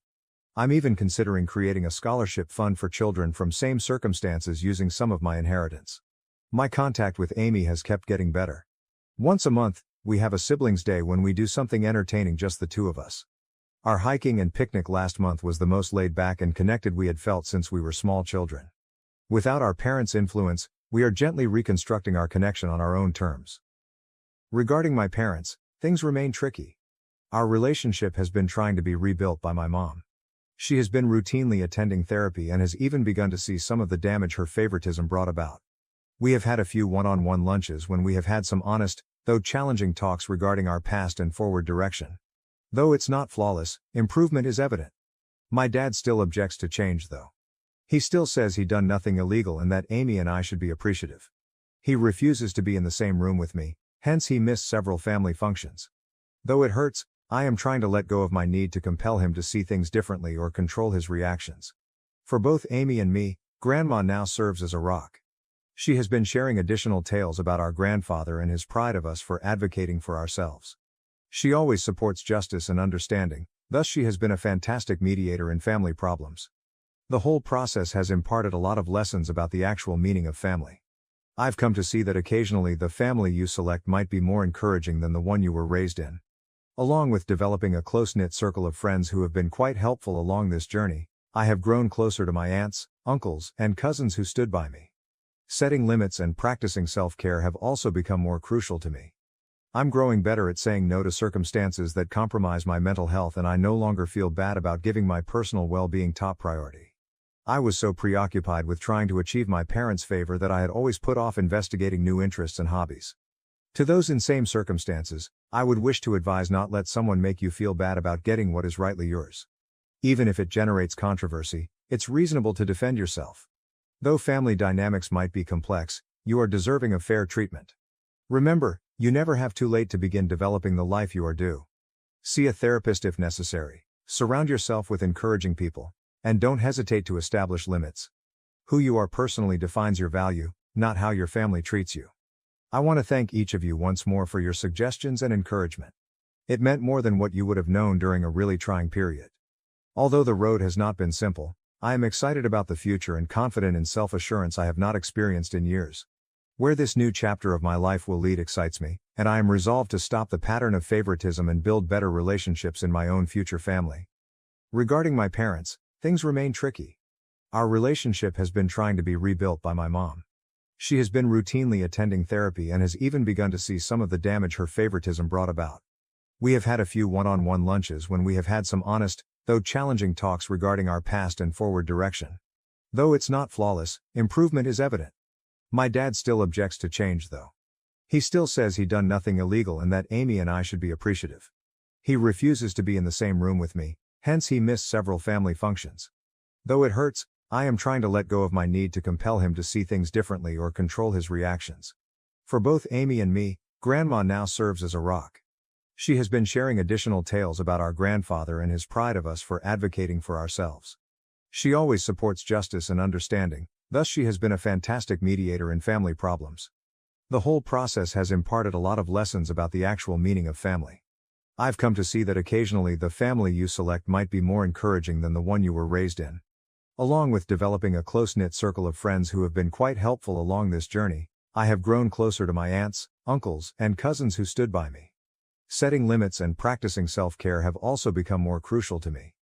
I'm even considering creating a scholarship fund for children from same circumstances using some of my inheritance. My contact with Amy has kept getting better. Once a month, we have a siblings' day when we do something entertaining, just the two of us. Our hiking and picnic last month was the most laid back and connected we had felt since we were small children. Without our parents' influence, we are gently reconstructing our connection on our own terms. Regarding my parents, things remain tricky. Our relationship has been trying to be rebuilt by my mom. She has been routinely attending therapy and has even begun to see some of the damage her favoritism brought about. We have had a few one-on-one lunches when we have had some honest, though challenging talks regarding our past and forward direction. Though it's not flawless, improvement is evident. My dad still objects to change though. He still says he'd done nothing illegal and that Amy and I should be appreciative. He refuses to be in the same room with me, hence he missed several family functions. Though it hurts, I am trying to let go of my need to compel him to see things differently or control his reactions. For both Amy and me, Grandma now serves as a rock. She has been sharing additional tales about our grandfather and his pride of us for advocating for ourselves. She always supports justice and understanding, thus she has been a fantastic mediator in family problems. The whole process has imparted a lot of lessons about the actual meaning of family. I've come to see that occasionally the family you select might be more encouraging than the one you were raised in. Along with developing a close-knit circle of friends who have been quite helpful along this journey, I have grown closer to my aunts, uncles, and cousins who stood by me. Setting limits and practicing self-care have also become more crucial to me. I'm growing better at saying no to circumstances that compromise my mental health, and I no longer feel bad about giving my personal well-being top priority. I was so preoccupied with trying to achieve my parents' favor that I had always put off investigating new interests and hobbies. To those in same circumstances, I would wish to advise: not let someone make you feel bad about getting what is rightly yours. Even if it generates controversy, it's reasonable to defend yourself. Though family dynamics might be complex, you are deserving of fair treatment. Remember, you never have too late to begin developing the life you are due. See a therapist if necessary, surround yourself with encouraging people, and don't hesitate to establish limits. Who you are personally defines your value, not how your family treats you. I want to thank each of you once more for your suggestions and encouragement. It meant more than what you would have known during a really trying period. Although the road has not been simple, I am excited about the future and confident in self-assurance I have not experienced in years. Where this new chapter of my life will lead excites me, and I am resolved to stop the pattern of favoritism and build better relationships in my own future family. Regarding my parents, things remain tricky. Our relationship has been trying to be rebuilt by my mom. She has been routinely attending therapy and has even begun to see some of the damage her favoritism brought about. We have had a few one-on-one lunches when we have had some honest, though challenging talks regarding our past and forward direction. Though it's not flawless, improvement is evident. My dad still objects to change though. He still says he'd done nothing illegal and that Amy and I should be appreciative. He refuses to be in the same room with me, hence he missed several family functions. Though it hurts, I am trying to let go of my need to compel him to see things differently or control his reactions. For both Amy and me, Grandma now serves as a rock. She has been sharing additional tales about our grandfather and his pride of us for advocating for ourselves. She always supports justice and understanding, thus she has been a fantastic mediator in family problems. The whole process has imparted a lot of lessons about the actual meaning of family. I've come to see that occasionally the family you select might be more encouraging than the one you were raised in. Along with developing a close-knit circle of friends who have been quite helpful along this journey, I have grown closer to my aunts, uncles, and cousins who stood by me. Setting limits and practicing self-care have also become more crucial to me.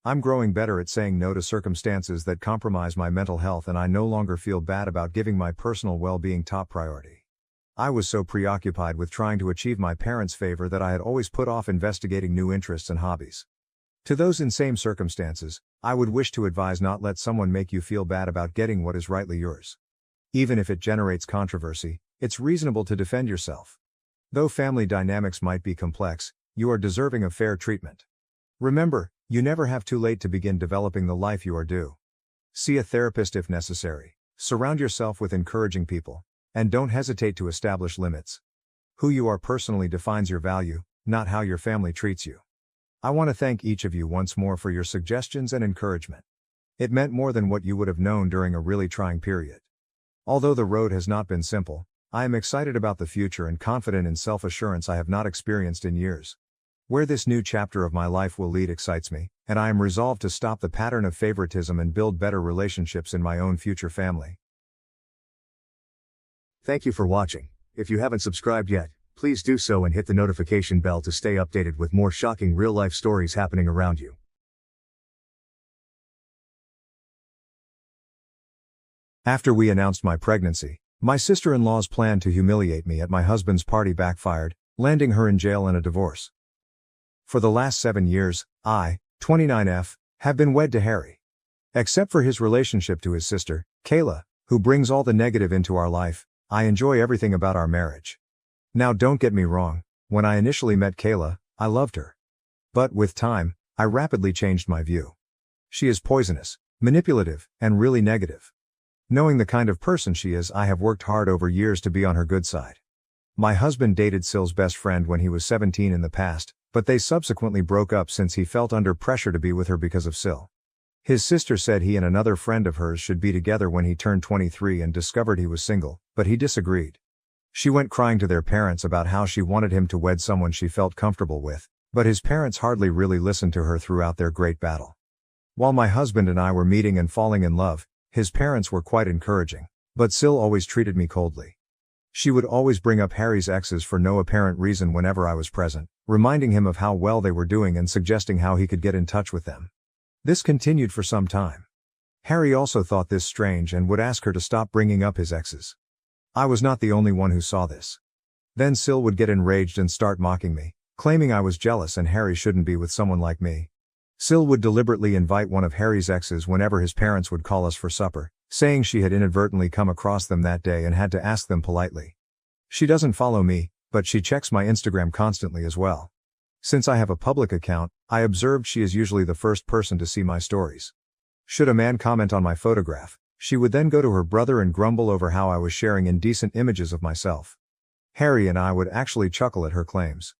I'm growing better at saying no to circumstances that compromise my mental health, and I no longer feel bad about giving my personal well-being top priority. I was so preoccupied with trying to achieve my parents' favor that I had always put off investigating new interests and hobbies. To those in same circumstances, I would wish to advise: not let someone make you feel bad about getting what is rightly yours. Even if it generates controversy, it's reasonable to defend yourself. Though family dynamics might be complex, you are deserving of fair treatment. Remember, you never have too late to begin developing the life you are due. See a therapist if necessary. Surround yourself with encouraging people. And don't hesitate to establish limits. Who you are personally defines your value, not how your family treats you. I want to thank each of you once more for your suggestions and encouragement. It meant more than what you would have known during a really trying period. Although the road has not been simple, I am excited about the future and confident in self-assurance I have not experienced in years. Where this new chapter of my life will lead excites me, and I am resolved to stop the pattern of favoritism and build better relationships in my own future family. Thank you for watching. If you haven't subscribed yet, please do so and hit the notification bell to stay updated with more shocking real-life stories happening around you. After we announced my pregnancy, my sister-in-law's plan to humiliate me at my husband's party backfired, landing her in jail and a divorce. For the last 7 years, I, 29F, have been wed to Harry. Except for his relationship to his sister, Kayla, who brings all the negative into our life, I enjoy everything about our marriage. Now don't get me wrong, when I initially met Kayla, I loved her. But with time, I rapidly changed my view. She is poisonous, manipulative, and really negative. Knowing the kind of person she is, I have worked hard over years to be on her good side. My husband dated Syl's best friend when he was 17 in the past, but they subsequently broke up since he felt under pressure to be with her because of Syl. His sister said he and another friend of hers should be together when he turned 23 and discovered he was single, but he disagreed. She went crying to their parents about how she wanted him to wed someone she felt comfortable with, but his parents hardly really listened to her throughout their great battle. While my husband and I were meeting and falling in love, his parents were quite encouraging, but Syl always treated me coldly. She would always bring up Harry's exes for no apparent reason whenever I was present, reminding him of how well they were doing and suggesting how he could get in touch with them. This continued for some time. Harry also thought this strange and would ask her to stop bringing up his exes. I was not the only one who saw this. Then Syl would get enraged and start mocking me, claiming I was jealous and Harry shouldn't be with someone like me. Syl would deliberately invite one of Harry's exes whenever his parents would call us for supper, saying she had inadvertently come across them that day and had to ask them politely. She doesn't follow me, but she checks my Instagram constantly as well. Since I have a public account, I observed she is usually the first person to see my stories. Should a man comment on my photograph, she would then go to her brother and grumble over how I was sharing indecent images of myself. Harry and I would actually chuckle at her claims.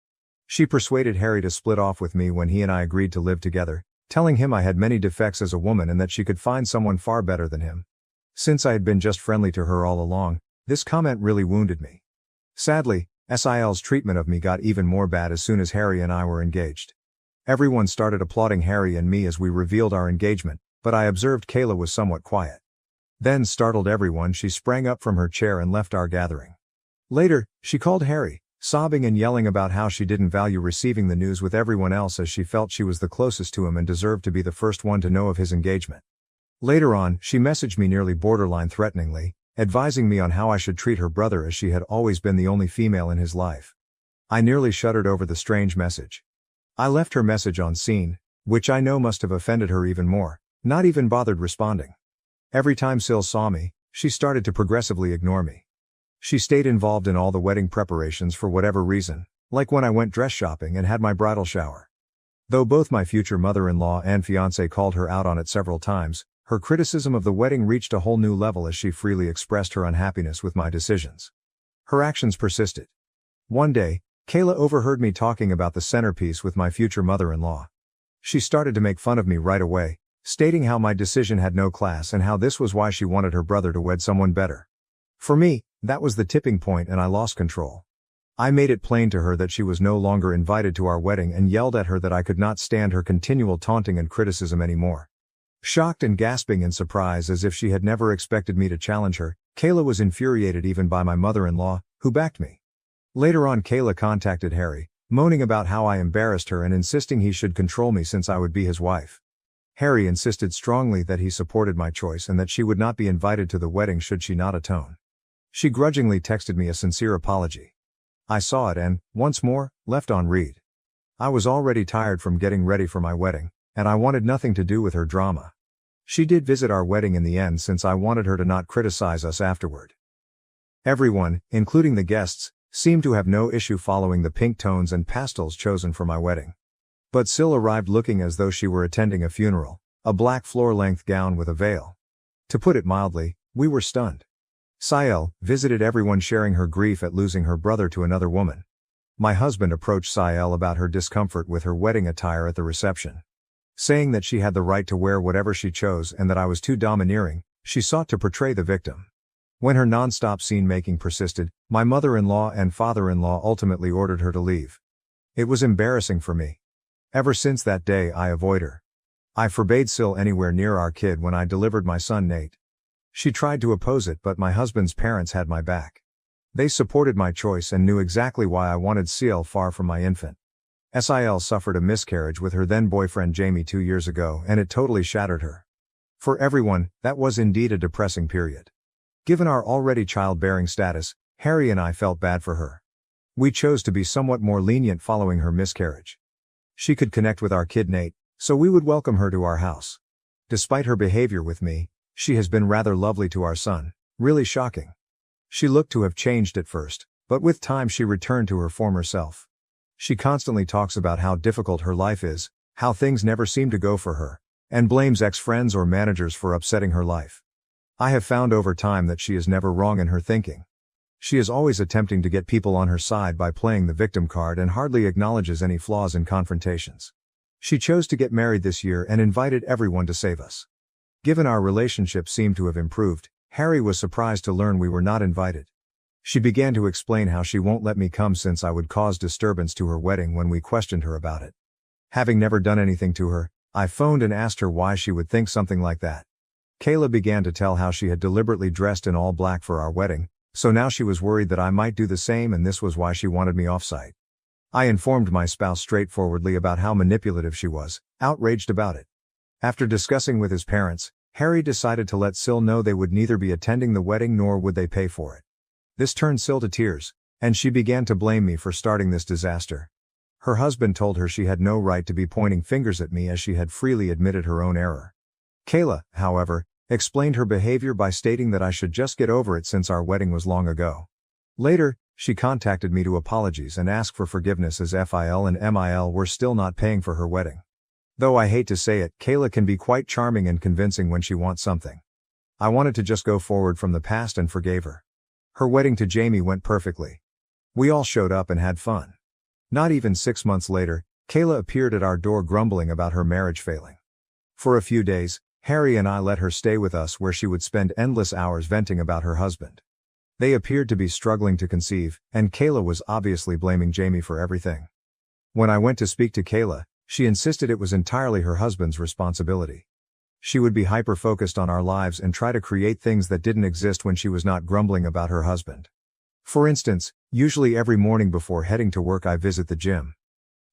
She persuaded Harry to split off with me when he and I agreed to live together, telling him I had many defects as a woman and that she could find someone far better than him. Since I had been just friendly to her all along, this comment really wounded me. Sadly, SIL's treatment of me got even more bad as soon as Harry and I were engaged. Everyone started applauding Harry and me as we revealed our engagement, but I observed Kayla was somewhat quiet. Then, startled everyone, she sprang up from her chair and left our gathering. Later, she called Harry, sobbing and yelling about how she didn't value receiving the news with everyone else as she felt she was the closest to him and deserved to be the first one to know of his engagement. Later on, she messaged me nearly borderline threateningly, advising me on how I should treat her brother as she had always been the only female in his life. I nearly shuddered over the strange message. I left her message on scene, which I know must have offended her even more, not even bothered responding. Every time Syl saw me, she started to progressively ignore me. She stayed involved in all the wedding preparations for whatever reason, like when I went dress shopping and had my bridal shower. Though both my future mother-in-law and fiancé called her out on it several times, her criticism of the wedding reached a whole new level as she freely expressed her unhappiness with my decisions. Her actions persisted. One day, Kayla overheard me talking about the centerpiece with my future mother-in-law. She started to make fun of me right away, stating how my decision had no class and how this was why she wanted her brother to wed someone better. For me, that was the tipping point and I lost control. I made it plain to her that she was no longer invited to our wedding and yelled at her that I could not stand her continual taunting and criticism anymore. Shocked and gasping in surprise as if she had never expected me to challenge her, Kayla was infuriated even by my mother-in-law, who backed me. Later on, Kayla contacted Harry, moaning about how I embarrassed her and insisting he should control me since I would be his wife. Harry insisted strongly that he supported my choice and that she would not be invited to the wedding should she not atone. She grudgingly texted me a sincere apology. I saw it and, once more, left on read. I was already tired from getting ready for my wedding, and I wanted nothing to do with her drama. She did visit our wedding in the end since I wanted her to not criticize us afterward. Everyone, including the guests, seemed to have no issue following the pink tones and pastels chosen for my wedding. But Syl arrived looking as though she were attending a funeral, a black floor-length gown with a veil. To put it mildly, we were stunned. Sael visited everyone sharing her grief at losing her brother to another woman. My husband approached Sael about her discomfort with her wedding attire at the reception. Saying that she had the right to wear whatever she chose and that I was too domineering, she sought to portray the victim. When her non-stop scene-making persisted, my mother-in-law and father-in-law ultimately ordered her to leave. It was embarrassing for me. Ever since that day I avoid her. I forbade Syl anywhere near our kid when I delivered my son Nate. She tried to oppose it but my husband's parents had my back. They supported my choice and knew exactly why I wanted Syl far from my infant. Sil suffered a miscarriage with her then boyfriend Jamie 2 years ago and it totally shattered her. For everyone, that was indeed a depressing period. Given our already childbearing status, Harry and I felt bad for her. We chose to be somewhat more lenient following her miscarriage. She could connect with our kid Nate, so we would welcome her to our house. Despite her behavior with me, she has been rather lovely to our son, really shocking. She looked to have changed at first, but with time she returned to her former self. She constantly talks about how difficult her life is, how things never seem to go for her, and blames ex-friends or managers for upsetting her life. I have found over time that she is never wrong in her thinking. She is always attempting to get people on her side by playing the victim card and hardly acknowledges any flaws in confrontations. She chose to get married this year and invited everyone to save us. Given our relationship seemed to have improved, Harry was surprised to learn we were not invited. She began to explain how she won't let me come since I would cause disturbance to her wedding when we questioned her about it. Having never done anything to her, I phoned and asked her why she would think something like that. Kayla began to tell how she had deliberately dressed in all black for our wedding, so now she was worried that I might do the same and this was why she wanted me off-site. I informed my spouse straightforwardly about how manipulative she was, outraged about it. After discussing with his parents, Harry decided to let Syl know they would neither be attending the wedding nor would they pay for it. This turned Syl to tears, and she began to blame me for starting this disaster. Her husband told her she had no right to be pointing fingers at me as she had freely admitted her own error. Kayla, however, explained her behavior by stating that I should just get over it since our wedding was long ago. Later, she contacted me to apologize and ask for forgiveness as FIL and MIL were still not paying for her wedding. Though I hate to say it, Kayla can be quite charming and convincing when she wants something. I wanted to just go forward from the past and forgave her. Her wedding to Jamie went perfectly. We all showed up and had fun. Not even 6 months later, Kayla appeared at our door grumbling about her marriage failing. For a few days, Harry and I let her stay with us where she would spend endless hours venting about her husband. They appeared to be struggling to conceive, and Kayla was obviously blaming Jamie for everything. When I went to speak to Kayla, she insisted it was entirely her husband's responsibility. She would be hyper-focused on our lives and try to create things that didn't exist when she was not grumbling about her husband. For instance, usually every morning before heading to work I visit the gym.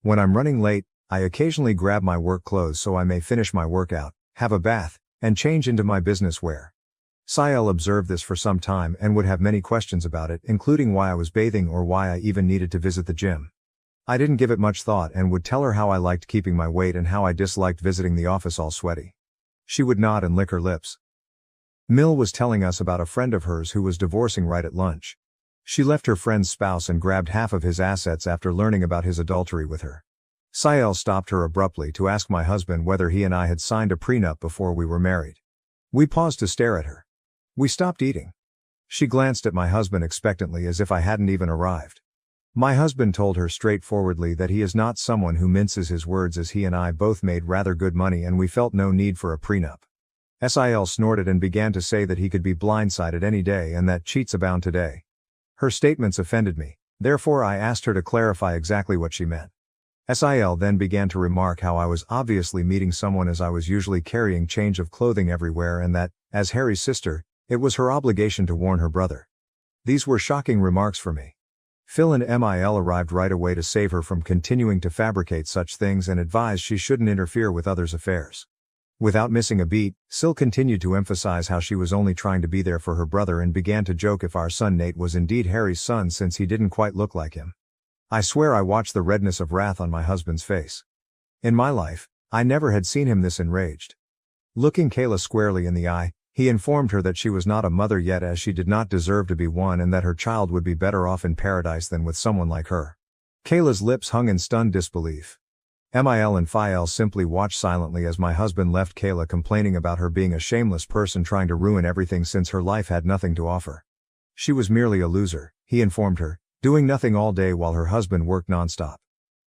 When I'm running late, I occasionally grab my work clothes so I may finish my workout, have a bath, and change into my business wear. Sael observed this for some time and would have many questions about it, including why I was bathing or why I even needed to visit the gym. I didn't give it much thought and would tell her how I liked keeping my weight and how I disliked visiting the office all sweaty. She would nod and lick her lips. Mill was telling us about a friend of hers who was divorcing right at lunch. She left her friend's spouse and grabbed half of his assets after learning about his adultery with her. Sael stopped her abruptly to ask my husband whether he and I had signed a prenup before we were married. We paused to stare at her. We stopped eating. She glanced at my husband expectantly as if I hadn't even arrived. My husband told her straightforwardly that he is not someone who minces his words as he and I both made rather good money and we felt no need for a prenup. Sil snorted and began to say that he could be blindsided any day and that cheats abound today. Her statements offended me, therefore I asked her to clarify exactly what she meant. Sil then began to remark how I was obviously meeting someone as I was usually carrying change of clothing everywhere and that, as Harry's sister, it was her obligation to warn her brother. These were shocking remarks for me. Phil and MIL arrived right away to save her from continuing to fabricate such things and advised she shouldn't interfere with others' affairs. Without missing a beat, Sil continued to emphasize how she was only trying to be there for her brother and began to joke if our son Nate was indeed Harry's son since he didn't quite look like him. I swear I watched the redness of wrath on my husband's face. In my life, I never had seen him this enraged. Looking Kayla squarely in the eye, he informed her that she was not a mother yet as she did not deserve to be one and that her child would be better off in paradise than with someone like her. Kayla's lips hung in stunned disbelief. Mil and Phi simply watched silently as my husband left Kayla complaining about her being a shameless person trying to ruin everything since her life had nothing to offer. She was merely a loser, he informed her, doing nothing all day while her husband worked nonstop.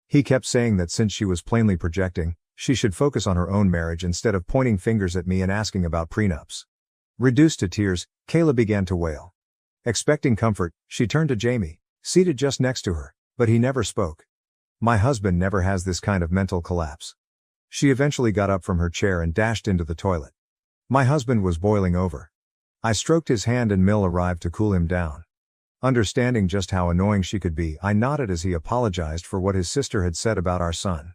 He kept saying that since she was plainly projecting, she should focus on her own marriage instead of pointing fingers at me and asking about prenups. Reduced to tears, Kayla began to wail. Expecting comfort, she turned to Jamie, seated just next to her, but he never spoke. My husband never has this kind of mental collapse. She eventually got up from her chair and dashed into the toilet. My husband was boiling over. I stroked his hand and Mill arrived to cool him down. Understanding just how annoying she could be, I nodded as he apologized for what his sister had said about our son.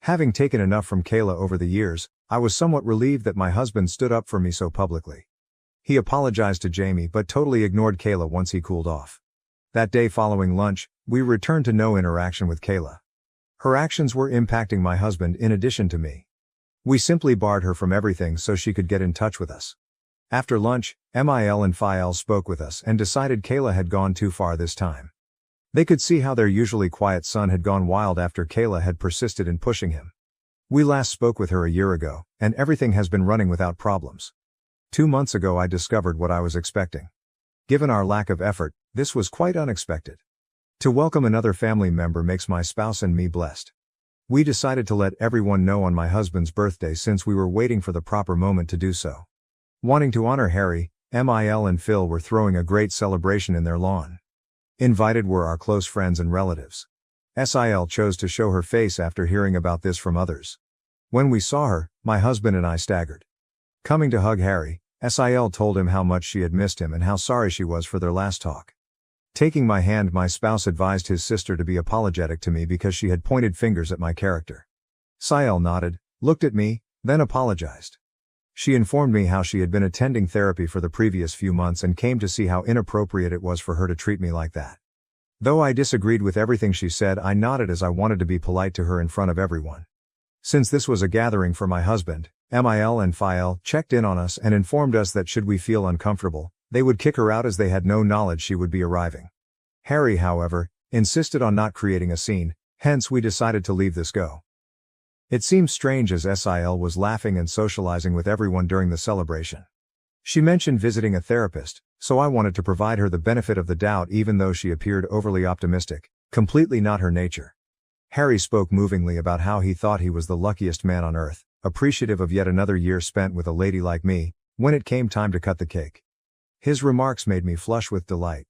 Having taken enough from Kayla over the years, I was somewhat relieved that my husband stood up for me so publicly. He apologized to Jamie but totally ignored Kayla once he cooled off. That day following lunch, we returned to no interaction with Kayla. Her actions were impacting my husband in addition to me. We simply barred her from everything so she could get in touch with us. After lunch, Mil and Phi spoke with us and decided Kayla had gone too far this time. They could see how their usually quiet son had gone wild after Kayla had persisted in pushing him. We last spoke with her a year ago, and everything has been running without problems. 2 months ago I discovered what I was expecting. Given our lack of effort, this was quite unexpected. To welcome another family member makes my spouse and me blessed. We decided to let everyone know on my husband's birthday since we were waiting for the proper moment to do so. Wanting to honor Harry, Mil and Phil were throwing a great celebration in their lawn. Invited were our close friends and relatives. Sil chose to show her face after hearing about this from others. When we saw her, my husband and I staggered. Coming to hug Harry, Sil told him how much she had missed him and how sorry she was for their last talk. Taking my hand, my spouse advised his sister to be apologetic to me because she had pointed fingers at my character. Sil nodded, looked at me, then apologized. She informed me how she had been attending therapy for the previous few months and came to see how inappropriate it was for her to treat me like that. Though I disagreed with everything she said, I nodded as I wanted to be polite to her in front of everyone. Since this was a gathering for my husband, Mil and Phi checked in on us and informed us that should we feel uncomfortable, they would kick her out as they had no knowledge she would be arriving. Harry, however, insisted on not creating a scene, hence we decided to leave this go. It seemed strange as Sil was laughing and socializing with everyone during the celebration. She mentioned visiting a therapist, so I wanted to provide her the benefit of the doubt even though she appeared overly optimistic, completely not her nature. Harry spoke movingly about how he thought he was the luckiest man on earth, appreciative of yet another year spent with a lady like me, when it came time to cut the cake. His remarks made me flush with delight.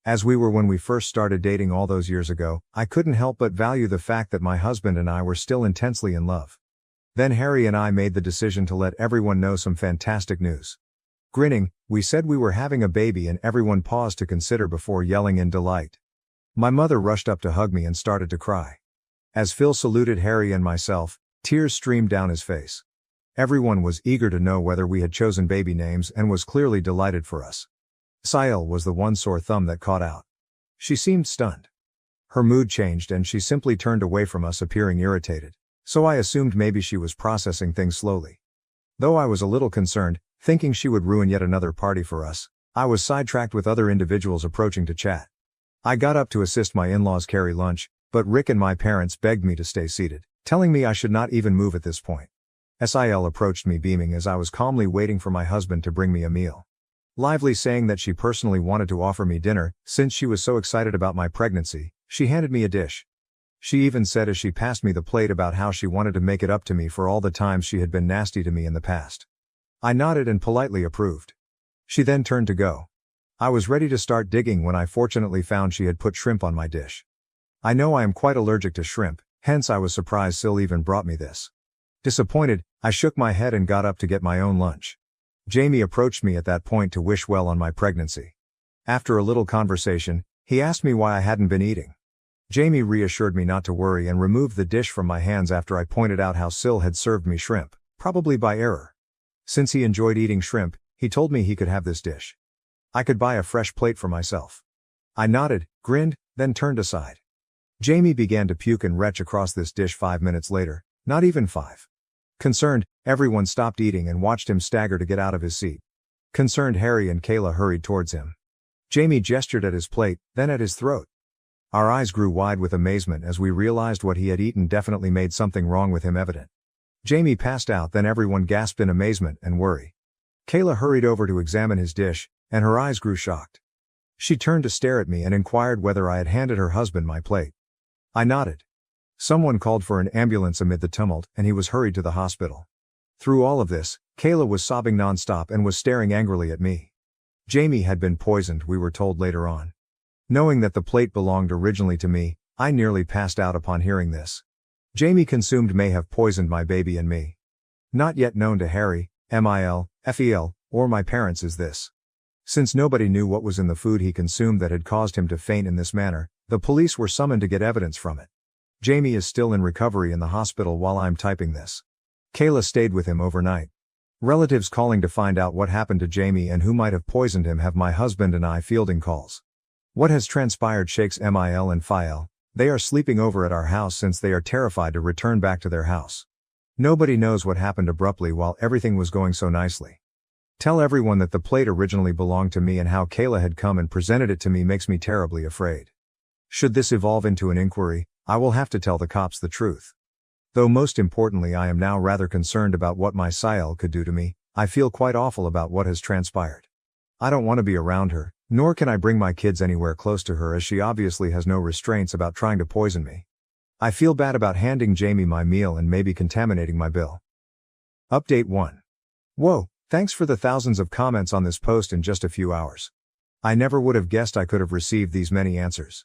As we were when we first started dating all those years ago, I couldn't help but value the fact that my husband and I were still intensely in love. Then Harry and I made the decision to let everyone know some fantastic news. Grinning, we said we were having a baby and everyone paused to consider before yelling in delight. My mother rushed up to hug me and started to cry. As Phil saluted Harry and myself, tears streamed down his face. Everyone was eager to know whether we had chosen baby names and was clearly delighted for us. Sil was the one sore thumb that caught out. She seemed stunned. Her mood changed and she simply turned away from us appearing irritated, so I assumed maybe she was processing things slowly. Though I was a little concerned, thinking she would ruin yet another party for us, I was sidetracked with other individuals approaching to chat. I got up to assist my in-laws carry lunch, but Rick and my parents begged me to stay seated, telling me I should not even move at this point. Sil approached me beaming as I was calmly waiting for my husband to bring me a meal. Lively saying that she personally wanted to offer me dinner, since she was so excited about my pregnancy, she handed me a dish. She even said as she passed me the plate about how she wanted to make it up to me for all the times she had been nasty to me in the past. I nodded and politely approved. She then turned to go. I was ready to start digging when I fortunately found she had put shrimp on my dish. I know I am quite allergic to shrimp, hence I was surprised Sil even brought me this. Disappointed, I shook my head and got up to get my own lunch. Jamie approached me at that point to wish well on my pregnancy. After a little conversation, he asked me why I hadn't been eating. Jamie reassured me not to worry and removed the dish from my hands after I pointed out how Sil had served me shrimp, probably by error. Since he enjoyed eating shrimp, he told me he could have this dish. I could buy a fresh plate for myself. I nodded, grinned, then turned aside. Jamie began to puke and retch across this dish 5 minutes later, not even 5. Concerned, everyone stopped eating and watched him stagger to get out of his seat. Concerned Harry and Kayla hurried towards him. Jamie gestured at his plate, then at his throat. Our eyes grew wide with amazement as we realized what he had eaten definitely made something wrong with him evident. Jamie passed out, then everyone gasped in amazement and worry. Kayla hurried over to examine his dish, and her eyes grew shocked. She turned to stare at me and inquired whether I had handed her husband my plate. I nodded. Someone called for an ambulance amid the tumult, and he was hurried to the hospital. Through all of this, Kayla was sobbing nonstop and was staring angrily at me. Jamie had been poisoned, we were told later on. Knowing that the plate belonged originally to me, I nearly passed out upon hearing this. Jamie consumed may have poisoned my baby and me. Not yet known to Harry, FEL, or my parents is this. Since nobody knew what was in the food he consumed that had caused him to faint in this manner, the police were summoned to get evidence from it. Jamie is still in recovery in the hospital while I'm typing this. Kayla stayed with him overnight. Relatives calling to find out what happened to Jamie and who might have poisoned him have my husband and I fielding calls. What has transpired shakes MIL and FIL. They are sleeping over at our house since they are terrified to return back to their house. Nobody knows what happened abruptly while everything was going so nicely. Tell everyone that the plate originally belonged to me, and how Kayla had come and presented it to me makes me terribly afraid. Should this evolve into an inquiry, I will have to tell the cops the truth. Though most importantly I am now rather concerned about what my Sael could do to me, I feel quite awful about what has transpired. I don't want to be around her, nor can I bring my kids anywhere close to her as she obviously has no restraints about trying to poison me. I feel bad about handing Jamie my meal and maybe contaminating my bill. Update 1. Whoa, thanks for the thousands of comments on this post in just a few hours. I never would have guessed I could have received these many answers.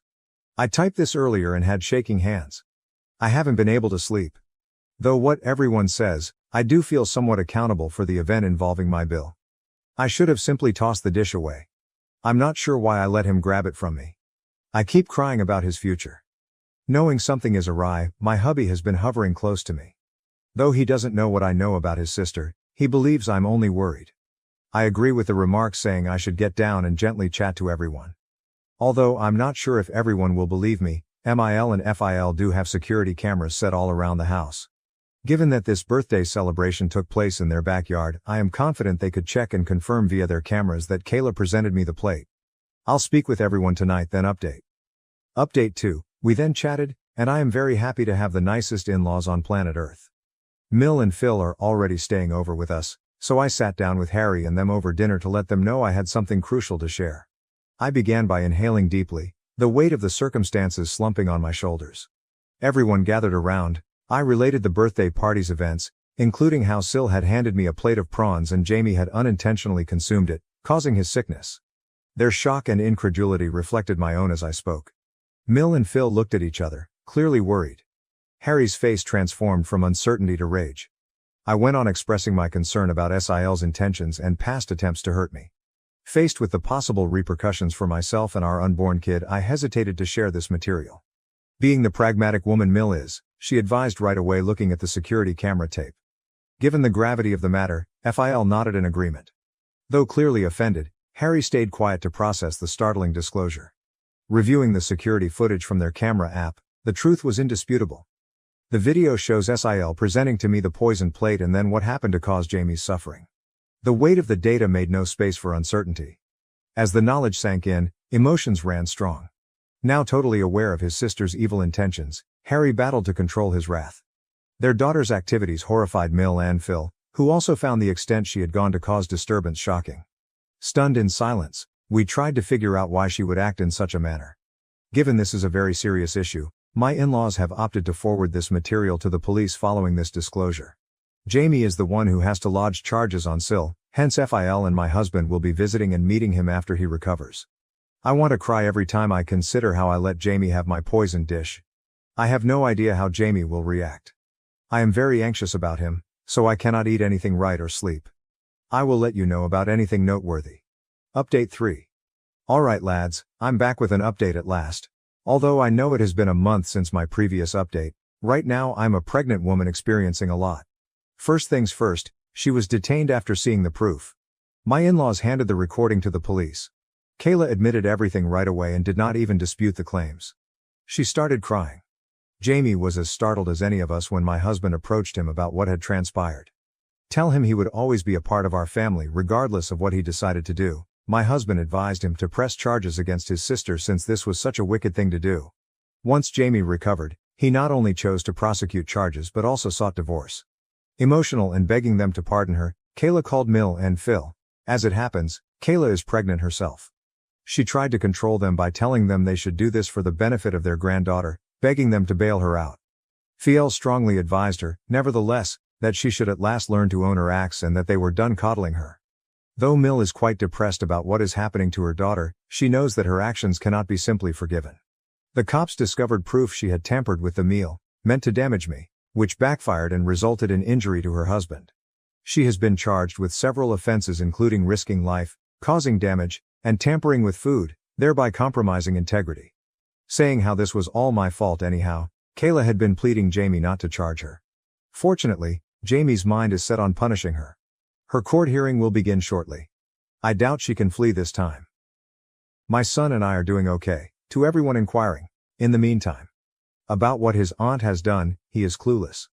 I typed this earlier and had shaking hands. I haven't been able to sleep. Though what everyone says, I do feel somewhat accountable for the event involving my bill. I should have simply tossed the dish away. I'm not sure why I let him grab it from me. I keep crying about his future. Knowing something is awry, my hubby has been hovering close to me. Though he doesn't know what I know about his sister, he believes I'm only worried. I agree with the remarks saying I should get down and gently chat to everyone. Although I'm not sure if everyone will believe me, MIL and FIL do have security cameras set all around the house. Given that this birthday celebration took place in their backyard, I am confident they could check and confirm via their cameras that Kayla presented me the plate. I'll speak with everyone tonight, then update. Update 2, we then chatted, and I am very happy to have the nicest in-laws on planet Earth. Mill and Phil are already staying over with us, so I sat down with Harry and them over dinner to let them know I had something crucial to share. I began by inhaling deeply, the weight of the circumstances slumping on my shoulders. Everyone gathered around. I related the birthday party's events, including how Sil had handed me a plate of prawns and Jamie had unintentionally consumed it, causing his sickness. Their shock and incredulity reflected my own as I spoke. Mill and Phil looked at each other, clearly worried. Harry's face transformed from uncertainty to rage. I went on expressing my concern about Sil's intentions and past attempts to hurt me. Faced with the possible repercussions for myself and our unborn kid, I hesitated to share this material. Being the pragmatic woman Mill is, she advised right away, looking at the security camera tape. Given the gravity of the matter, FIL nodded in agreement. Though clearly offended, Harry stayed quiet to process the startling disclosure. Reviewing the security footage from their camera app, the truth was indisputable. The video shows Sil presenting to me the poisoned plate and then what happened to cause Jamie's suffering. The weight of the data made no space for uncertainty. As the knowledge sank in, emotions ran strong. Now totally aware of his sister's evil intentions, Harry battled to control his wrath. Their daughter's activities horrified Mill and Phil, who also found the extent she had gone to cause disturbance shocking. Stunned in silence, we tried to figure out why she would act in such a manner. Given this is a very serious issue, my in-laws have opted to forward this material to the police following this disclosure. Jamie is the one who has to lodge charges on Sil, hence FIL and my husband will be visiting and meeting him after he recovers. I want to cry every time I consider how I let Jamie have my poisoned dish. I have no idea how Jamie will react. I am very anxious about him, so I cannot eat anything right or sleep. I will let you know about anything noteworthy. Update 3. Alright lads, I'm back with an update at last. Although I know it has been a month since my previous update, right now I'm a pregnant woman experiencing a lot. First things first, she was detained after seeing the proof. My in-laws handed the recording to the police. Kayla admitted everything right away and did not even dispute the claims. She started crying. Jamie was as startled as any of us when my husband approached him about what had transpired. Tell him he would always be a part of our family regardless of what he decided to do. My husband advised him to press charges against his sister since this was such a wicked thing to do. Once Jamie recovered, he not only chose to prosecute charges but also sought divorce. Emotional and begging them to pardon her, Kayla called Mill and Phil. As it happens, Kayla is pregnant herself. She tried to control them by telling them they should do this for the benefit of their granddaughter, begging them to bail her out. Phil strongly advised her, nevertheless, that she should at last learn to own her acts and that they were done coddling her. Though Mill is quite depressed about what is happening to her daughter, she knows that her actions cannot be simply forgiven. The cops discovered proof she had tampered with the meal, meant to damage me, which backfired and resulted in injury to her husband. She has been charged with several offenses including risking life, causing damage, and tampering with food, thereby compromising integrity. Saying how this was all my fault anyhow, Kayla had been pleading Jamie not to charge her. Fortunately, Jamie's mind is set on punishing her. Her court hearing will begin shortly. I doubt she can flee this time. My son and I are doing okay, to everyone inquiring. In the meantime, about what his aunt has done, he is clueless.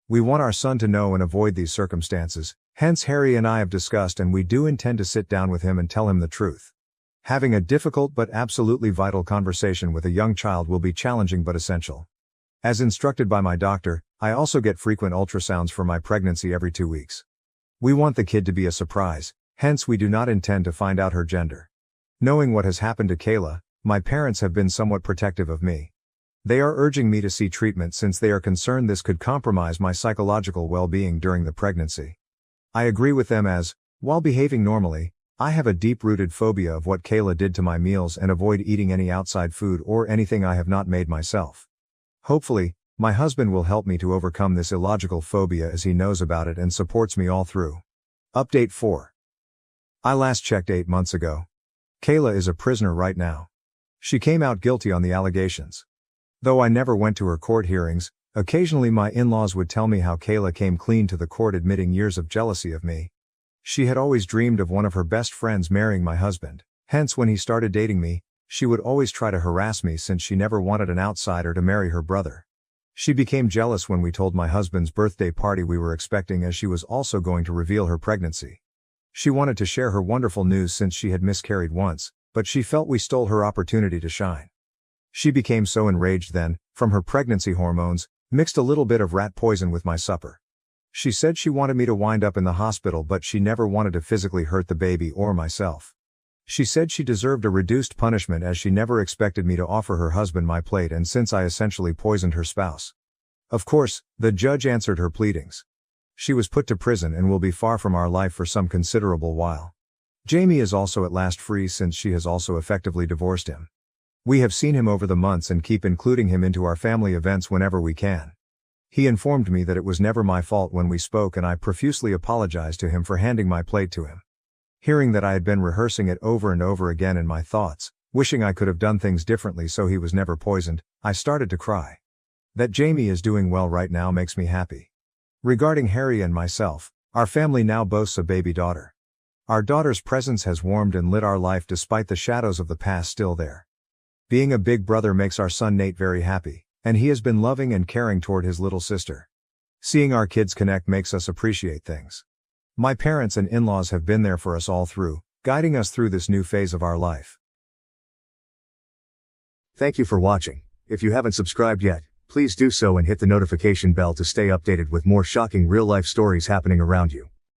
We want our son to know and avoid these circumstances, hence Harry and I have discussed and we do intend to sit down with him and tell him the truth. Having a difficult but absolutely vital conversation with a young child will be challenging but essential. As instructed by my doctor, I also get frequent ultrasounds for my pregnancy every 2 weeks. We want the kid to be a surprise, hence we do not intend to find out her gender. Knowing what has happened to Kayla, my parents have been somewhat protective of me. They are urging me to see treatment since they are concerned this could compromise my psychological well-being during the pregnancy. I agree with them as, while behaving normally, I have a deep-rooted phobia of what Kayla did to my meals and avoid eating any outside food or anything I have not made myself. Hopefully, my husband will help me to overcome this illogical phobia as he knows about it and supports me all through. Update 4. I last checked 8 months ago. Kayla is a prisoner right now. She came out guilty on the allegations. Though I never went to her court hearings, occasionally my in-laws would tell me how Kayla came clean to the court admitting years of jealousy of me. She had always dreamed of one of her best friends marrying my husband, hence when he started dating me, she would always try to harass me since she never wanted an outsider to marry her brother. She became jealous when we told my husband's birthday party we were expecting as she was also going to reveal her pregnancy. She wanted to share her wonderful news since she had miscarried once, but she felt we stole her opportunity to shine. She became so enraged then, from her pregnancy hormones, mixed a little bit of rat poison with my supper. She said she wanted me to wind up in the hospital but she never wanted to physically hurt the baby or myself. She said she deserved a reduced punishment as she never expected me to offer her husband my plate and since I essentially poisoned her spouse. Of course, the judge answered her pleadings. She was put to prison and will be far from our life for some considerable while. Jamie is also at last free since she has also effectively divorced him. We have seen him over the months and keep including him into our family events whenever we can. He informed me that it was never my fault when we spoke and I profusely apologized to him for handing my plate to him. Hearing that I had been rehearsing it over and over again in my thoughts, wishing I could have done things differently so he was never poisoned, I started to cry. That Jamie is doing well right now makes me happy. Regarding Harry and myself, our family now boasts a baby daughter. Our daughter's presence has warmed and lit our life despite the shadows of the past still there. Being a big brother makes our son Nate very happy, and he has been loving and caring toward his little sister. Seeing our kids connect makes us appreciate things. My parents and in-laws have been there for us all through, guiding us through this new phase of our life. Thank you for watching. If you haven't subscribed yet, please do so and hit the notification bell to stay updated with more shocking real-life stories happening around you.